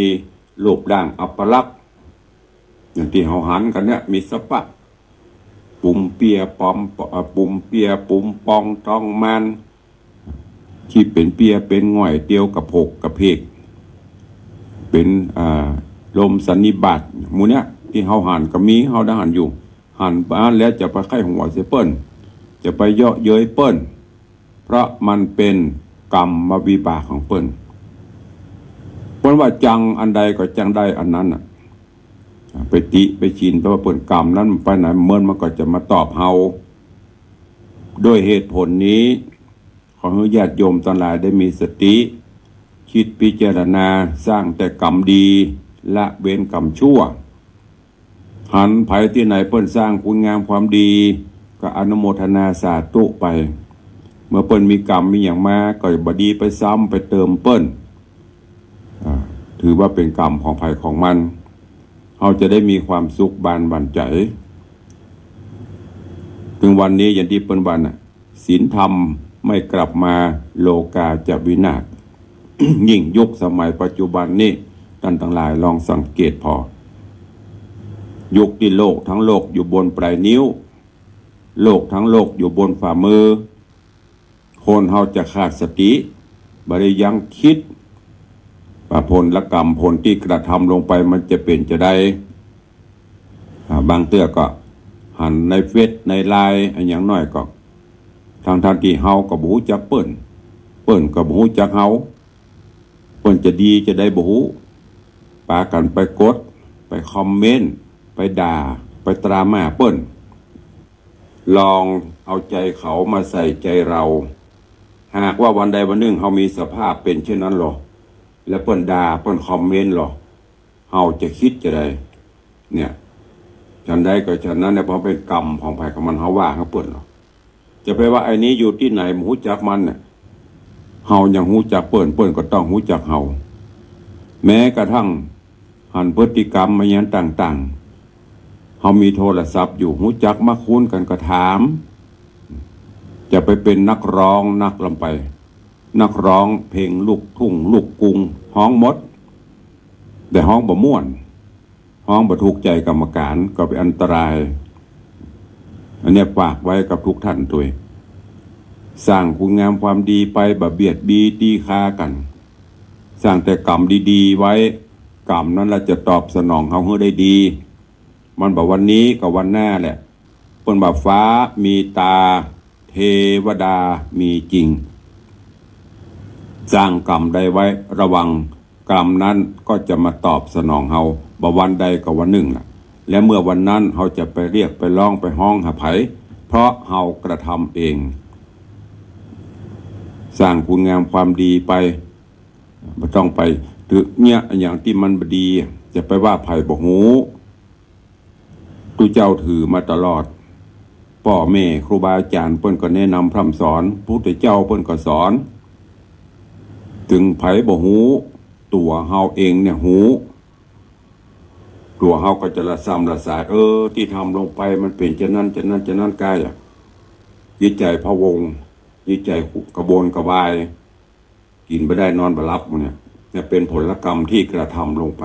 รูปร่างอัปลักษณ์อย่างที่เขาหันกันเนี่ยมีสปะปุ่มเปียปอมปุ่มเปียปุ่มปองต้องมันที่เป็นเปียเป็นง่อยเตียวกับหกกับเพกเป็นลมสันนิบาตหมูเนี้ยที่เขาหันก็มีเขาได้หันอยู่หันบ้านแล้วจะไปไข้หัวเสเปิ้ลจะไปเยาะเย้ยเปิ้ลเพราะมันเป็นกรรมวิบากของเปิ้ลเพราะว่าจังอันใดก็จังได้อันนั้นไปติไปชินเพราะว่าเปิ้ลกรรมนั้นไปไหนเมื่อมันก็จะมาตอบเฮาด้วยเหตุผลนี้ขอให้ญาติโยมทั้งหลายได้มีสติคิดพิจารณาสร้างแต่กรรมดีละเว้นกรรมชั่วหันไผที่ไหนเปิ้นสร้างคุณงามความดีก็อนุโมทนาสาธุไปเมื่อเปิ้นมีกรรมมีอย่างมาก็บดีไปซ้ำไปเติมเปิ้นถือว่าเป็นกรรมของไผของมันเราจะได้มีความสุขบานบันใจถึงวันนี้อย่างที่เปิ้นวันศีลธรรมไม่กลับมาโลกาจะวินาศ ยิ่งยุคสมัยปัจจุบันนี้ท่านทั้งหลายลองสังเกตพอยุคที่โลกทั้งโลกอยู่บนปลายนิ้วโลกทั้งโลกอยู่บนฝ่ามือคนเฮาจะขาดสติบ่ได้ยังคิดว่าผลกรรมผลที่กระทำลงไปมันจะเป็นจะได้บางเตื้อก็หันในเฟซในไลน์อันอย่างน้อยก็ทางที่เฮาก็บ่ฮู้จักเปิ้นก็บ่ฮู้จักเฮาเปิ้นจะดีจะได้บ่ฮู้ปากันไปกดไปคอมเมนต์ไปด่าไปตราม่าเปิ้นลองเอาใจเขามาใส่ใจเราหากว่าวันใดวันหนึ่งเฮามีสภาพเป็นเช่นนั้นหรอแล้วเปิ้นด่าเปิ้นคอมเมนต์หรอเฮาจะคิดจะได้เนี่ยฉันได้ก็ฉันนั้นเนี่ยเพราะเป็นกรรมของภัยของมันเฮาว่าเขาเปิ้นหรอจะไปว่าไอ้นี้อยู่ที่ไหนบ่ฮู้จักมันเนี่ยเฮายังฮู้จักเปิ้นก็ต้องฮู้จักเฮาแม้กระทั่งหันพฤติกรรมมาอย่างต่างๆเฮามีโทรศัพท์อยู่ฮู้จักมาคุ้นกันก็ถามจะไปเป็นนักร้องนักลำไปนักร้องเพลงลูกทุ่งลูกกรุงฮ้องหมดแต่ฮ้องบ่ม่วนฮ้องบ่ถูกใจกรรมการก็เป็นอันตรายอันนี้ฝากไว้กับทุกท่านด้วยสร้างคุณงามความดีไปบ่เบียดบีตีค่ากันสร้างแต่กรรมดีๆไว้กรรมนั้นเราจะตอบสนองเฮาให้ได้ดีมันบอกวันนี้กับวันหน้าแหละเปิ้นว่าฟ้ามีตาเทวดามีจริงสร้างกรรมใดไว้ระวังกรรมนั้นก็จะมาตอบสนองเฮาบ่วันใดก็วันหนึ่งล่ะและเมื่อวันนั้นเฮาจะไปเรียกไปร้องไปฮ้องหาไผเพราะเฮากระทำเองสร้างคุณงามความดีไปบ่ต้องไปถือเนี่ยอย่างที่มันบ่ดีจะไปว่าไผบ่ฮู้ตุเจ้าถือมาตลอดพ่อแม่ครูบาอาจารย์เพิ่นก็แนะนำพร่ำสอนพุทธเจ้าเพิ่นก็สอนถึงไผบ่ฮู้ตัวเฮาเองเนี่ยฮู้ตัวเฮาก็จะละซ้ำละสายที่ทำลงไปมันเป็นจะนั้นกายจิตใจพะวงจิตใจกระวนกระวายกินไม่ได้นอนบ่หลับเนี่ยเป็นผลกรรมที่กระทำลงไป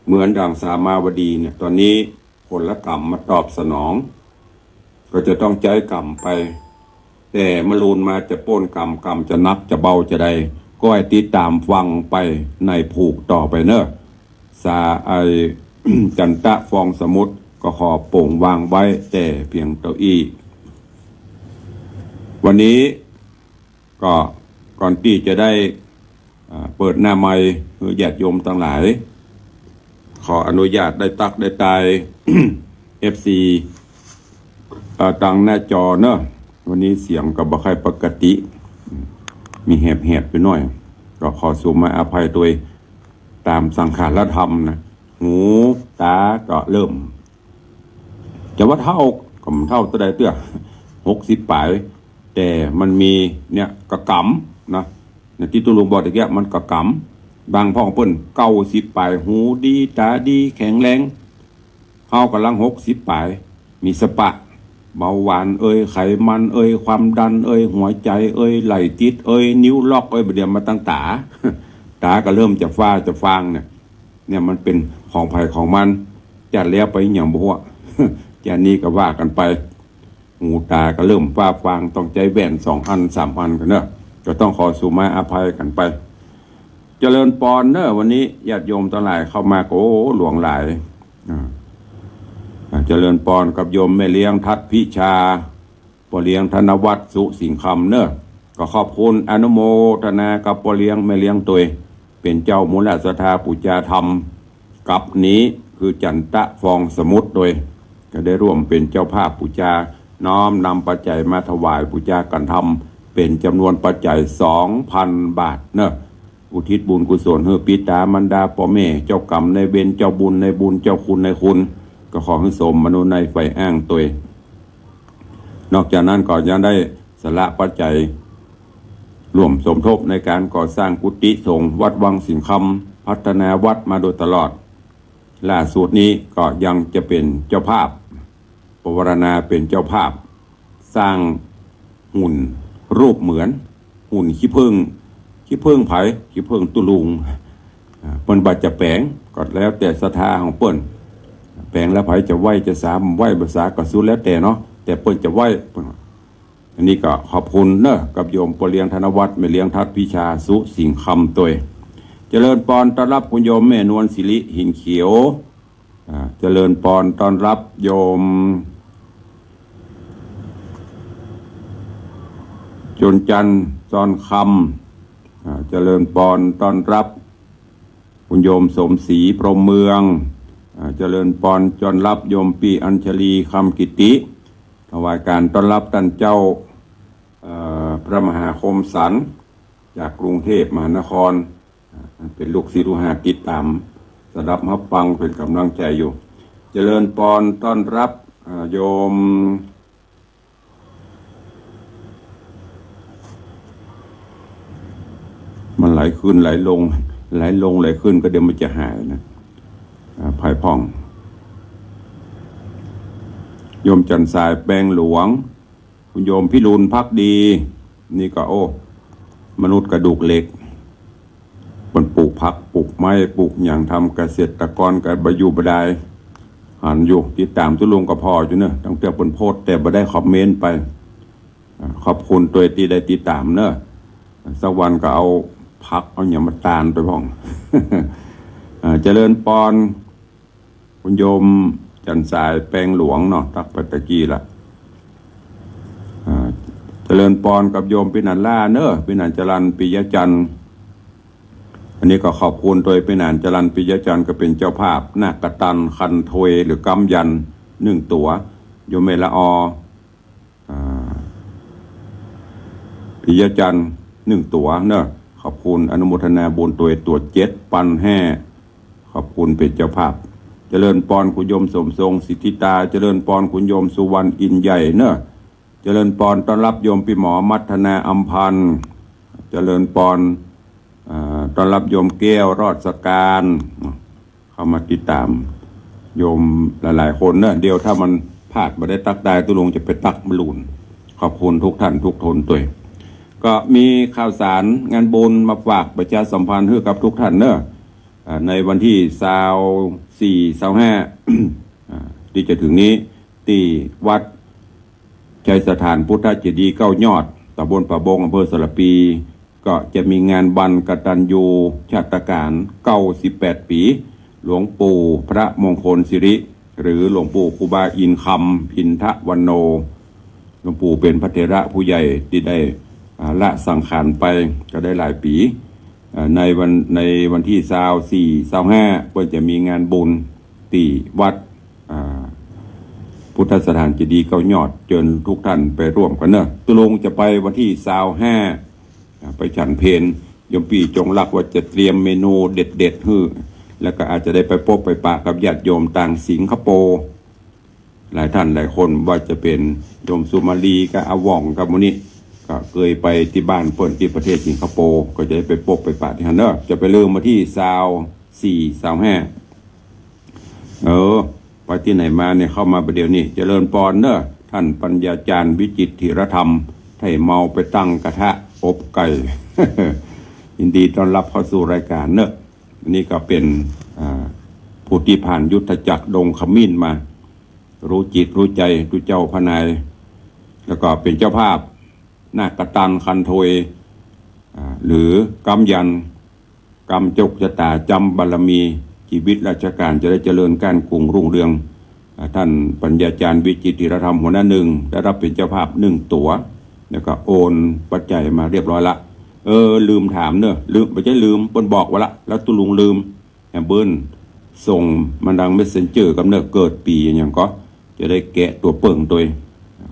เหมือนดังสามาวดีเนี่ยตอนนี้ผลกรรมมาตอบสนองก็จะต้องใจกรรมไปแต่มรูนมาจะป้นกรรมจะนักจะเบาจะใดก็ให้ติดตามฟังไปในผูกต่อไปเนอะสาจันตะฟองสมุทรก็ขอโป่งวางไว้แต่เพียงเก้าอี้ วันนี้ก็ก่อนที่จะได้เปิดหน้าไมค์คือญาติโยมทั้งหลายขออนุญาตได้ตักได้ตาย FC ตังหน้าจอเนอะวันนี้เสียงก็บ่ค่อยปกติมีแหบๆไปหน่อยก็ขอสุมาอภัยโดยตามสังขารธรรมนะหูตาก็เริ่มจะว่าเท่าก็มันเท่าตัวใดเตื้อ60 ปลายแต่มันมีเนี่ยกระกำนะเนี่ยที่ตุลุงบอกตะเกียมันกระกำบางพ่อเปิ้น90 ปลายหูดีตาดีแข็งแรงเฮากำลัง60 ปลายมีสปะเบาหวานไขมันความดันหัวใจไหลติดนิ้วล็อกเดี๋ยวมาตั้งตาตาก็เริ่มจะฟ้าจะฟางเนี่ยมันเป็นของภัยของมันจะแล้วไปอย่างบัวจะนี้ก็ว่ากันไปหูตาก็เริ่มฟ้าฟางต้องใจแว่น2 อัน 3 อันกันเนอะก็ต้องขอสุมาอภัยกันไปเจริญปอนเนอะวันนี้ญาติโยมทั้งหลายเข้ามาโอ้หลวงหลายเจริญปอนกับโยมแม่เลี้ยงทัดพิชาปอเลี้ยงธนวัฒน์สุสิงคำเนอะก็ขอบคุณอนุโมทนากับปอเลี้ยงแม่เลี้ยงตัวเป็นเจ้ามูลศรัทธาปุจจาธรรมกับนี้คือจันตะฟองสมุทรโดยก็ได้ร่วมเป็นเจ้าภาพปุจจาน้อมนำปัจจัยมาถวายปุจจากันธรรมเป็นจำนวนปัจจัย 2,000 บาทเนอะอุทิศบุญกุศลให้ปิตามันดาพ่อแม่เจ้ากรรมในเวรเจ้าบุญในบุญเจ้าคุณในคุณก็ขอให้สมมนุษย์ในไฟอ้างตัวนอกจากนั้นก็ยังได้สละปัจจัยร่วมสมทบในการก่อสร้างกุฏิสงฆ์วัดวังสิงคำพัฒนาวัดมาโดยตลอดล่าสุดนี้ก็ยังจะเป็นเจ้าภาพปวารณาเป็นเจ้าภาพสร้างหุ่นรูปเหมือนหุ่นขี้ผึ้งไผ่ขี้ผึ้งตุลุงเปิ้นบัดจะแปลงก็แล้วแต่ศรัทธาของเปิ้นแปลงแล้วไผจะไหวจะสามไหวภาษากระสุนแล้วแต่เนาะแต่เปิ้นจะไหวอันนี้ก็ขอบคุณเนอะกับโยมปอเลี้ยงธนวัฒน์แม่เลี้ยงทัดพิชาสุสิงคำตัวเจริญปอนต้อนรับคุณโยมแม่นวลศิริหินเขียวเจริญปอนต้อนรับโยมจนจันทร์จอนคำเจริญปอนต้อนรับคุณโยมสมศรีพรหมเมืองเจริญปอนจอนรับโยมปีอัญชลีคำกิติถวายการต้อนรับท่านเจ้าพระมหาคมสันจากกรุงเทพมหานครเป็นลูกศิษย์ลูกหาติดตามสดับฮับฟังเป็นกำลังใจอยู่เจริญปอนต้อนรับโยมมันไหลขึ้นไหลลงไหลขึ้นก็เดี๋ยวมันจะหายนะภายพ่องโยมจันทร์สายแปลงหลวงคุณโยมพิรุณพักดีนี่ก็มนุษย์กระดูกเหล็กมันปลูกผักปลูกไม้ปลูกอย่างทำเกษตรกรกับบอยู่บดายหันอยู่ติดตามทุลุงก็พออยู่เนอะตั้งแต่บนโพสแต่บ่ได้คอมเมนต์ไปขอบคุณตัวที่ได้ติดตามเนอะสักวันก็เอาผักเอาอย่างมาตาลไปพ่อง เจริญปอนคุณโยมจันทร์สายแปลงหลวงเนาะตักปัตตะกี้ละเจริญปอนกับโยมปินันล่าเนอะปินันจรันปิยจันทร์อันนี้ก็ขอบคุณโดยปินันจรันปิยจันทร์ก็เป็นเจ้าภาพนาคกตันคันโทยหรือกำยัน1 ตัวโยมเมละปิยจันทร์1 ตัวเนอะขอบคุณอนุโมทนาบุญตัว7 ปันแห่ขอบคุณเป็นเจ้าภาพเจริญปอนคุณโยมสมทรงสิทธิตาเจริญปอนคุณโยมสุวรรณอินใหญ่เนอะเจริญปอนต้อนรับโยมปีหมอมัทนาอัมพันธ์เจริญปอนต้อนรับโยมแก้วรอดสการเข้ามาติดตามโยมหลายๆคนเนอะเดี๋ยวถ้ามันพลาดมาได้ตักได้ตุลงจะไปตักมลุนขอบคุณทุกท่านทุกทนตัวก็มีข่าวสารงานบุญมาฝากประชาสัมพันธ์ให้กับทุกท่านเนอะในวันที่24 25ที่จะถึงนี้ที่วัดชัยสถานพุทธเจดีย์9 ยอดตำบลป่าบงอำเภอสระปีก็จะมีงานบรรกตัญญูชาตการ98 ปีหลวงปู่พระมงคลสิริหรือหลวงปู่ครูบาอินคำพินทวันโน หลวงปู่เป็นพระเถระผู้ใหญ่ที่ได้ละสังขารไปก็ได้หลายปีในวันที่24-25ก็จะมีงานบุญที่วัดพุทธสถานเจดีย์เก้ายอดเชิญทุกท่านไปร่วมกันเนอะตุลงจะไปวันที่25ไปฉันเพลยมปีจงรักว่าจะเตรียมเมนูเด็ดๆฮื้อแล้วก็อาจจะได้ไปพบไปปะกับญาติโยมต่างสิงคโปร์หลายท่านหลายคนว่าจะเป็นโยมสุมาลีกับอาว่องกับมุนิก็เคยไปที่บ้านเปิ่นที่ประเทศสิงคโปร์ก็จะได้ไปพบไปปะที่ฮันเนอร์จะไปเริ่มมาที่24-25ไปที่ไหนมาเนี่ยเข้ามาประเดี๋ยวนี้เจริญปอนเนอะท่านปัญญาจารย์วิจิตรธีรธรรมไทยเมาไปตั้งกระทะอบไก่ ยินดีต้อนรับเข้าสู่รายการเนอะนี่ก็เป็นผู้ที่ผ่านยุทธจักรดงขมิ้นมารู้จิตรู้ใจรู้เจ้าพนายแล้วก็เป็นเจ้าภาพนาคตันคันโทยหรือกำยันกำจกชะตาจำบารมีชีวิตราชการจะได้เจริญก้านกุงรุ่งเรืองท่านปัญญาจารย์วิจิตรธีรธรรมหัวหน้าหนึ่งได้รับเป็นเจ้าภาพ1 ตั๋วแล้วก็โอนปัจจัยมาเรียบร้อยละลืมถามเนอะลืมไม่ใช่ลืมเปิ้นบอกว่าละแล้วตุลุงลืมแฮมเบิ้ลส่งมันดังเมสเซนเจอร์กับเนอะเกิดปีอย่างก็จะได้แกะตัวเปิ่งตัว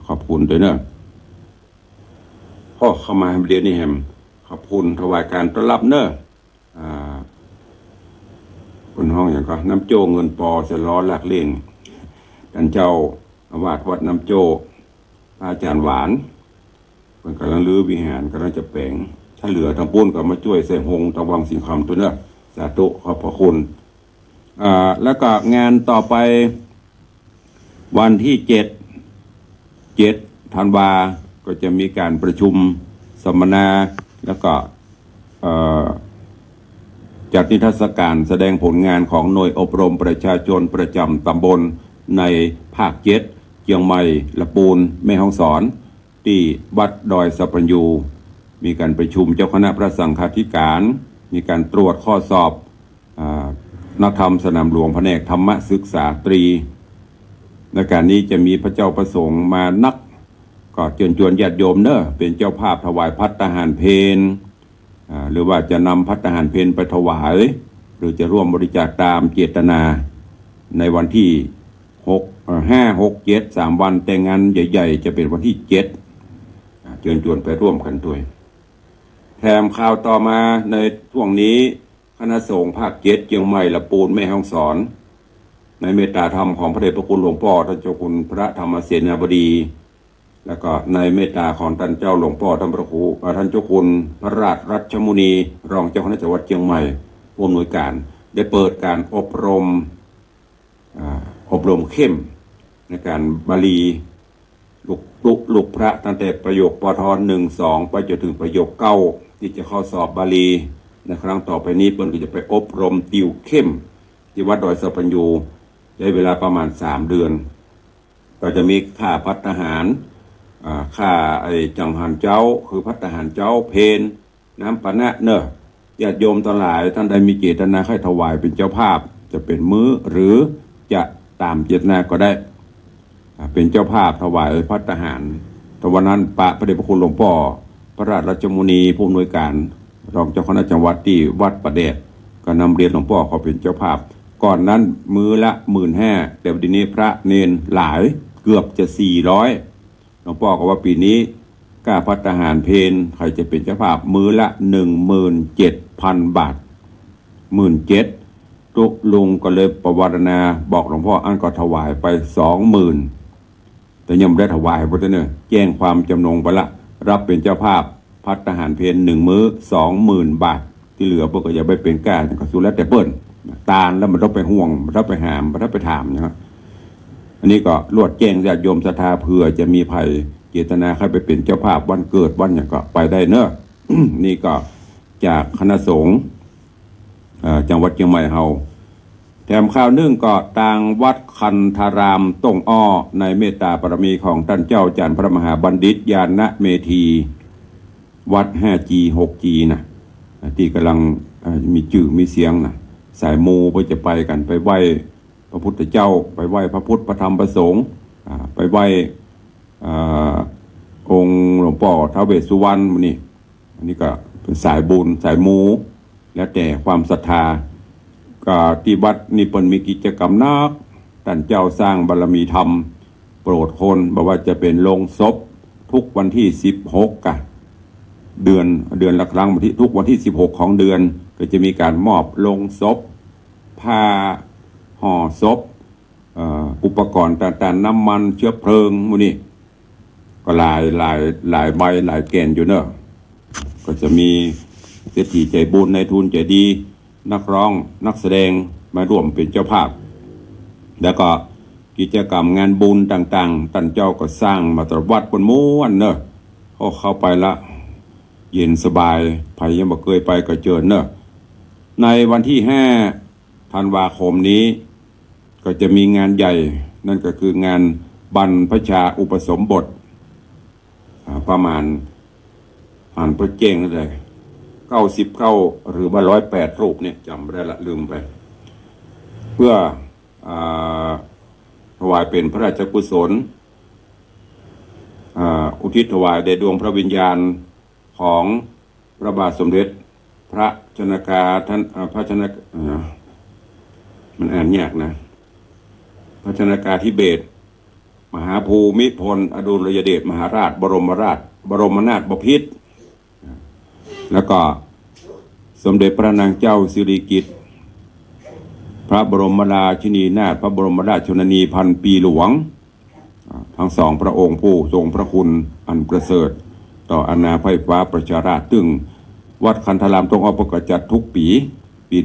ขอบคุณด้วยเนอะพ่อเข้ามาเรียนนี่แฮมขอบคุณถวายการต้อนรับเนอะคนห้องอย่างก็น้ำโจ้เงินปอเสล้อหลักเล่งท่านเจ้าอาวาสวัดน้ำโจ้อาจารย์หวานเป็นกำลังลื้อวิหารกำลังจะแปลงถ้าเหลือทางปุ้นก็มาช่วยเสงหงทางวังสิงคำตัวเนอะสาธุขอบพระคุณแล้วก็งานต่อไปวันที่7 ธันวาก็จะมีการประชุมสัมมนาแล้วก็จัดนิทรรศการแสดงผลงานของหน่วยอบรมประชาชนประจำตำบลในภาค7เชียงใหม่ละปูนแม่ฮ่องสอนที่วัดดอยสัปญญูมีการประชุมเจ้าคณะพระสังฆาธิการมีการตรวจข้อสอบนักธรรมสนามหลวงแผนกธรรมศึกษาตรีในการนี้จะมีพระเจ้าประสงค์มานักก็เชิญชวนญาติโยมเนอะเป็นเจ้าภาพถวายภัตตาหารเพลหรือว่าจะนำภัตตาหารเพลไปถวายหรือจะร่วมบริจาคตามเจตนาในวันที่5 6 7 3 วันแต่งานใหญ่ๆจะเป็นวันที่7เชิญชวนไปร่วมกันด้วยแถมข่าวต่อมาในช่วงนี้คณะสงฆ์ภาค7เชียงใหม่ละปูนแม่ฮ่องสอนในเมตตาธรรมของพระเดชพระคุณหลวงพ่อท่านเจ้าคุณพระธรรมเสนาบดีแล้วก็ในเมตตาของท่านเจ้าหลวงพ่อท่านพระครูท่านเจ้าคุณพระราชรัชมุนีรองเจ้าคณะจังหวัดเชียงใหม่ผู้อำนวยการได้เปิดการอบรมเข้มในการบาลีลูกพระตั้งแต่ประโยคปท1-2ไปจนถึงประโยค9ที่จะเข้าสอบบาลีในครั้งต่อไปนี้เปิ้ลก็จะไปอบรมติวเข้มที่วัดดอยสัปญญูใช้เวลาประมาณ3 เดือนก็จะมีค่าภัตตาหารค่าจังหันเจ้าคือภัตตาหารเจ้าเพนน้ำปะนะเนอะญาติโยมทั้งหลายท่านใดมีเจตนาให้ถวายเป็นเจ้าภาพจะเป็นมื้อหรือจะตามเจตนาก็ได้เป็นเจ้าภาพถวายภัตตาหารแต่วันนั้นพระเดชพระคุณหลวงพ่อพระราชรัชมุนีผู้อำนวยการรองเจ้าคณะจังหวัดที่วัดประเดชก็นำเรียนหลวงพ่อเขาเป็นเจ้าภาพก่อนนั้นมื้อละ 15,000 แต่วันนี้พระเนนหลายเกือบจะ400หลวงพ่อก็ว่าปีนี้ค่าภัตตาหารเพลใครจะเป็นเจ้าภาพมื้อละ 17,000 บาท 17,000ตุลุงก็เลยประวารณาบอกหลวงพ่ออันก็ถวายไป 20,000แต่ยังไม่ได้ถวายเพราะฉะนั้นแจ้งความจำนงไปละรับเป็นเจ้าภาพภัตตาหารเพล1 มื้อ 20,000 บาทที่เหลือพวกก็อย่าไปเป็นก้าก็สุดแล้วแต่เปิ้ลตาลแล้วมันต้องไปห่วงมันต้องไปหามมันต้องไปถามนะครับอันนี้ก็รวดแจ้งญาติโยมศรัทธาเผื่อจะมีภัยเจตนาใครไปเป็นเจ้าภาพวันเกิดวันอย่างก็ไปได้เนอะ นี่ก็จากคณะสงฆ์จังหวัดเชียงใหม่เฮาแถมข่าวนึ่งก็ต่างวัดคันธารามต้งอ้อในเมตตาบารมีของท่านเจ้าอาจารย์พระมหาบัณฑิตญาณเมธีวัด 5G 6G นะที่กำลังมีชื่อมีเสียงนะสายมูไปจะไปกันไปไหว้พระพุทธเจ้าไปไหว้พระพุทธพระธรรมพระสงฆ์ไปไหว้ องค์หลวงพ่อท้าวเวสสุวรรณนี่อันนี้ก็เป็นสายบุญสายมูแล้วแต่ความศรัทธาก็ที่วัดนี่เปิ้นมีกิจกรรมนักท่านเจ้าสร้างบารมีธรรมโปรดคนบอกว่าจะเป็นโรงศพทุกวันที่16กะเดือนละครั้งทุกวันที่16ของเดือนก็จะมีการมอบโรงศพผ้าห่อศพอุปกรณ์ต่างๆน้ำมันเชื้อเพลิงมูนี่ก็หลายใบหลายแกนอยู่เนอะก็จะมีเศรษฐีใจบุญในทุนใจดีนักร้องนักแสดงมาร่วมเป็นเจ้าภาพแล้วก็กิจกรรมงานบุญต่างๆท่านเจ้าก็สร้างมาตรวัดบนม้วนเนอะเข้าไปละเย็นสบายใครยังบ่เคยไปก็เจอเนอะในวันที่5 ธันวาคมนี้ก็จะมีงานใหญ่นั่นก็คืองานบรรพชาอุปสมบทประมาณอ่านพระเจ้งนั่นเลย99หรือว่า108รูปเนี่ยจำไม่ได้ละลืมไปเพื่อถวายเป็นพระราชกุศลอุทิศถวายแด่ดวงพระวิญญาณของพระบาทสมเด็จพระชนกาท่านพระชนกมันอ่านยากนะพระชนกาธิเบศรมหาภูมิพลอดุลยเดชมหาราชบรมนาถบพิตรแล้วก็สมเด็จพระนางเจ้าสิริกิติ์พระบรมราชินีนาถพระบรมราชชนนีพันปีหลวงทั้งสองพระองค์ผู้ทรงพระคุณอันประเสริฐต่ออาณาไฟฟ้าประชาราษฎร์ตึงวัดคันธารามตรงอปกจัดทุกปี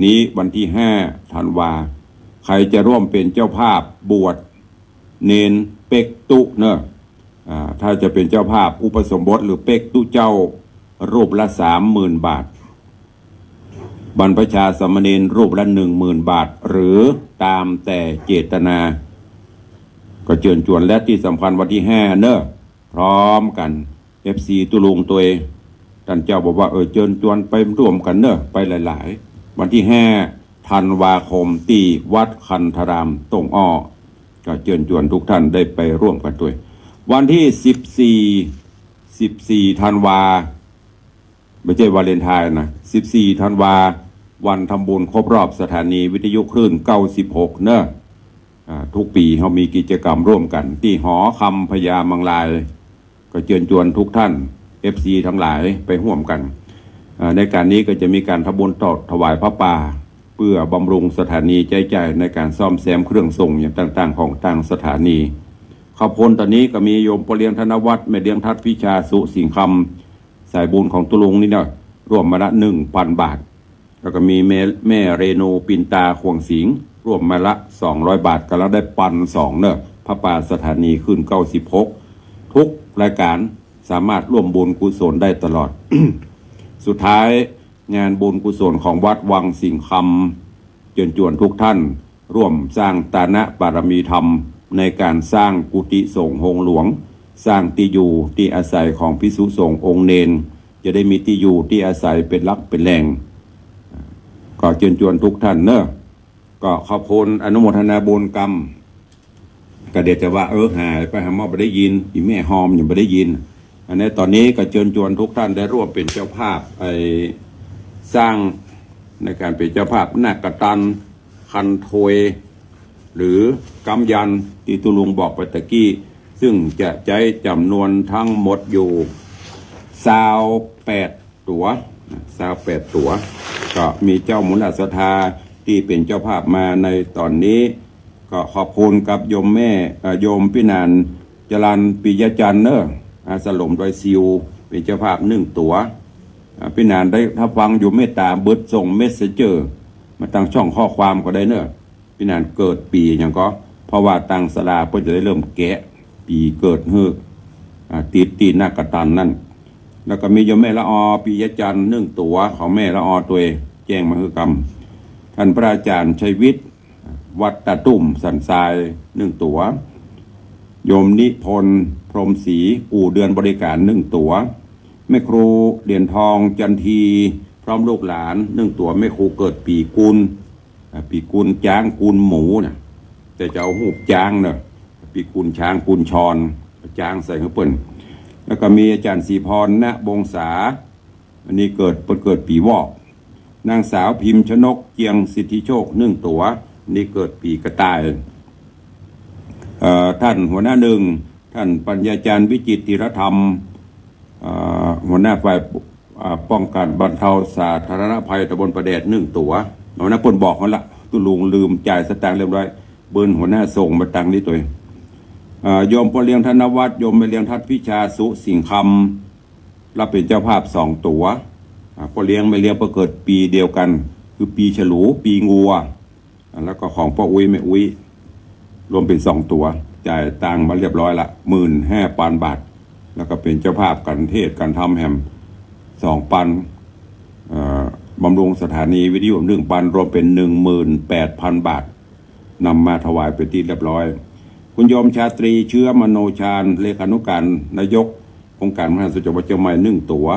นี้วันที่5 ธันวาใครจะร่วมเป็นเจ้าภาพบวชเนนเป็กตุเนอะถ้าจะเป็นเจ้าภาพอุปสมบทหรือเป็กตุเจ้ารูปละ 30,000 บาทบรรพชาสามเณรรูปละ 10,000 บาทหรือตามแต่เจตนาก็เชิญชวนและที่สำคัญวันที่5เนอะพร้อมกัน FC ตุลุงตัวเองท่านเจ้าบอกว่าเชิญชวนไปร่วมกันเนอะไปหลายๆวันที่5 ธันวาคมที่วัดคันธารามตรงอ้อก็เชิญชวนทุกท่านได้ไปร่วมกันด้วยวันที่14 ธันวาไม่ใช่วาเลนไทน์นะ14 ธันวาวันทำบุญครบรอบสถานีวิทยุคลื่น96เนอะทุกปีเขามีกิจกรรมร่วมกันที่หอคำพญามังลายก็เชิญชวนทุกท่าน FC ทั้งหลายไปร่วมกันในการนี้ก็จะมีการทำบุญถวายพระป่าเพื่อบำรุงสถานีใจใจในการซ่อมแซมเครื่องทรงอย่างต่างๆของทางสถานีขอบคุณตอนนี้ก็มีโยมปเลียงธนวัฒน์แม่เลียงทัดพิชาสุสิงคำสายบุญของตุลุงนี่เนาะร่วมมาละ 1,000 บาทแล้วก็มีแม่เรนูปินตาขวงสิงร่วมมาละ200 บาทก็แล้วได้1,200เนอะพระป่าสถานีขึ้น96ทุกรายการสามารถร่วมบุญกุศลได้ตลอด สุดท้ายงานบุญกุศลของวัดวังสิงคำเชิญชวนทุกท่านร่วมสร้างตานะบารมีธรรมในการสร้างกุฏิสงฆ์องค์หลวงสร้างที่อยู่ที่อาศัยของภิกษุสงฆ์องค์เนนจะได้มีที่อยู่ที่อาศัยเป็นหลักเป็นแหล่งก็เชิญชวนทุกท่านเนอะก็ขอบคุณอนุโมทนาบุญกรรมก็เดี๋ยวจะว่าหายไปหาหมอไม่ได้ยินอีแม่หอมยังไม่ได้ยินอันนี้ตอนนี้ก็เชิญชวนทุกท่านได้ร่วมเป็นเจ้าภาพสร้างในการเป็นเจ้าภาพนาคตันคันโทยหรือกำยันที่ตุลุงบอกไปตะกี้ซึ่งจะใช้จำนวนทั้งหมดอยู่28 ตั๋ว28 ตั๋วก็มีเจ้ามุลศรัทธาที่เป็นเจ้าภาพมาในตอนนี้ก็ขอบคุณกับโยมแม่โยมพี่นานจรัญปิยจันทร์เนอะสลมโดยซิวเป็นเจ้าภาพ1 ตั๋วพี่นานได้ถ้าฟังอยู่เมตตาเบิดส่งเมสเซจเจอร์มาตั้งช่องข้อความก็ได้เนอะพี่นานเกิดปีอย่างก็เพราะว่าตั้งสลาเพื่อจะได้เริ่มแกะปีเกิดตีนากตันนั่นแล้วก็มีโยมแม่ละอปิยจันทร์1 ตั๋วของแม่ละอตัวเองแจ้งมาคือกรรมท่านพระอาจารย์ชัยวิทย์วัดตะตุ่มสันทราย1 ตั๋วโยมนิพนธ์พรหมศรีอู่เดือนบริการ1 ตั๋วแม่ครูเหรียญทองจันทีพร้อมลูกหลาน1 ตั๋วแม่ครูเกิดปีกุลจ้างกุลหมูนะแต่จะเอาหูบจ้างเนอะปีกุลช้างกุลชอนจ้างใส่เข้าเปิ้น แล้วก็มีอาจารย์ศรีพรณบงษาอันนี้เกิดปีวอกนางสาวพิมพ์ชนกเจียงสิทธิโชค1 ตัวนี่เกิดปีกระต่ายท่านหัวหน้า1ท่านปัญญาจารย์วิจิตรธีรธรรมหัวหน้าฝ่ายป้องกันบรรเทาสาธารณภัยตำบลประแดด1 ตัวหัวหน้าปนบอกมันละตุลุงลืมจ่ายสตางค์เรียบร้อยเบิ้นหัวหน้าส่งมาตังนี้ตัวโยมพ่อเลี้ยงธนวัฒน์โยมแม่เลี้ยงทัดพิชาสุสิงคำรับเป็นเจ้าภาพ2 ตัวพ่อเลี้ยงแม่เลี้ยงประเกิดปีเดียวกันคือปีฉลูปีงัวแล้วก็ของพ่ออุ้ยแม่อุ้ยรวมเป็น2 ตัวจ่ายตังค์มาเรียบร้อยละ15,000 บาทแล้วก็เป็นเจ้าภาพกันเทศกันทำแฮม2,000บำรุงสถานีวิทยุ1,000รวมเป็น 18,000 บาทนำมาถวายเป็นที่เรียบร้อยคุณโยมชาตรีเชื้อมโนชาญเลขานุการนายกองค์การมหาสุจวัจเชียงใหม่1 ตัว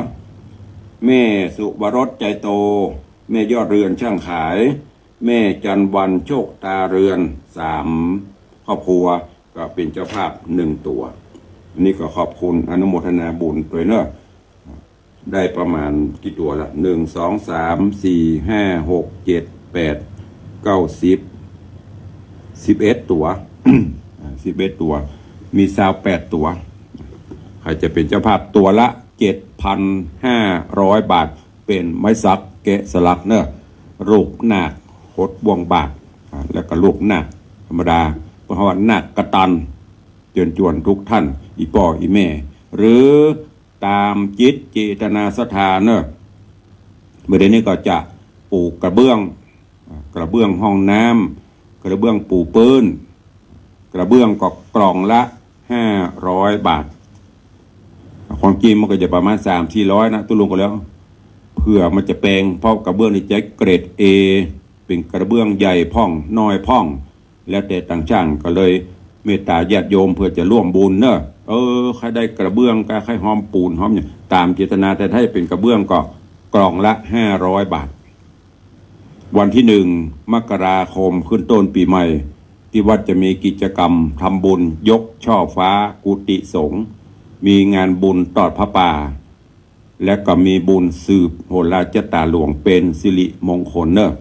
แม่สุวรสใจโตแม่ยอดเรือนช่างขายแม่จันวันโชคตาเรือน3 ครอบครัวก็เป็นเจ้าภาพ1 ตัวอันนี้ก็ขอบคุณอนุโมทนาบุญด้วยเนอะได้ประมาณกี่ตัวละ1 2 3 4 5 6 7 8 9 10 11 ตัว11 ตัวมี28 ตัวใครจะเป็นเจ้าภาพตัวละ 7,500 บาทเป็นไม้สักแกะสลักเนอะรูปนาคโคตรบวงบาทแล้วก็รูปนาคธรรมดาเพราะว่านาคกตันเชิญชวนทุกท่านอีพ่ออีแม่หรือตามจิตเจตนาศรัทธาเนอะเมื่อเดือนนี้ก็จะปลูกกระเบื้องห้องน้ำกระเบื้องปูพื้นกระเบื้องก็กล่องละ500 บาทของจริงมันก็จะประมาณ300-400นะตุลุงก็แล้วเพื่อมันจะแปลงเพราะกระเบื้องนี่จะเกรด A เป็นกระเบื้องใหญ่พ่องน้อยพ่องแล้วแต่ต่างช่างก็เลยเมตตาญาติโยมเพื่อจะร่วมบุญเนอะใครได้กระเบื้องก็ใครหอมปูนหอมเนี่ยตามเจตนาแต่ถ้าเป็นกระเบื้องก็กล่องละ500 บาทวันที่1 มกราคมขึ้นต้นปีใหม่ที่วัดจะมีกิจกรรมทำบุญยกช่อฟ้ากุฏิสงฆ์มีงานบุญตอดพระป่าและก็มีบุญสืบโหราชตาหลวงเป็นสิริมงคลเนอะ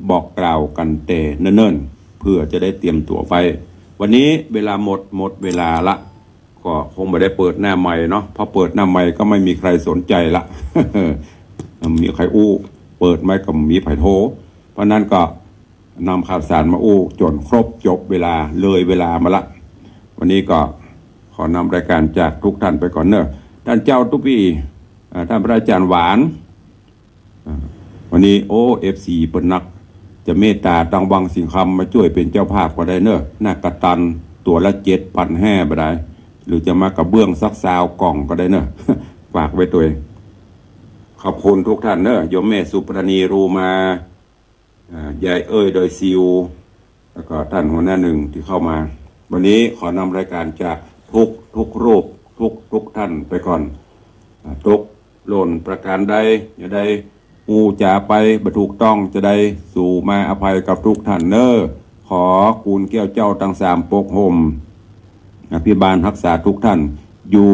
บอกกล่าวกันแต่เนิ่นๆเพื่อจะได้เตรียมตัวไปวันนี้เวลาหมดเวลาละก็คงไม่ได้เปิดหน้าใหม่เนาะพอเปิดหน้าใหม่ก็ไม่มีใครสนใจละ มีใครเปิดไม่ก็มีไผ่โทเพราะนั้นก็นำข่าวสารมาจนครบจบเวลาเลยเวลามาละวันนี้ก็ขอนำรายการจากทุกท่านไปก่อนเนอะท่านเจ้าทุกปีท่านพระอาจารย์หวานวันนี้FC เปิดนักจะเมตตาตังวังสิงคำมาช่วยเป็นเจ้าภาพก็ได้เนอะหน้ากระตันตัวละ 7,500 บาทได้หรือจะมากระเบื้องซักซาวกล่องก็ได้เนอะ ฝากไว้ตัวเองขอบคุณทุกท่านเนอะโยมแม่สุปรณีรูมายายโดยซิวแล้วก็ท่านหัวหน้า1ที่เข้ามาวันนี้ขอนำรายการจากทุกรูปทุกท่านไปก่อนทุกหล่นประการใดอย่าได้จะไปบรรทุกต้องจะได้สู่มาอภัยกับทุกท่านเนอขอคูณแก้วเจ้าทั้ง3ปกห่มอภิบาลรักษาทุกท่านอยู่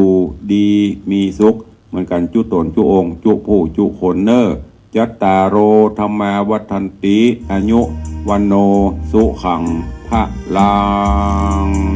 ดีมีสุขเหมือนกันจุตนจุองค์จุผู้จุคนเนอยัตตาโรธรรมาวัฏันติอายุวันโนสุขังพระลัง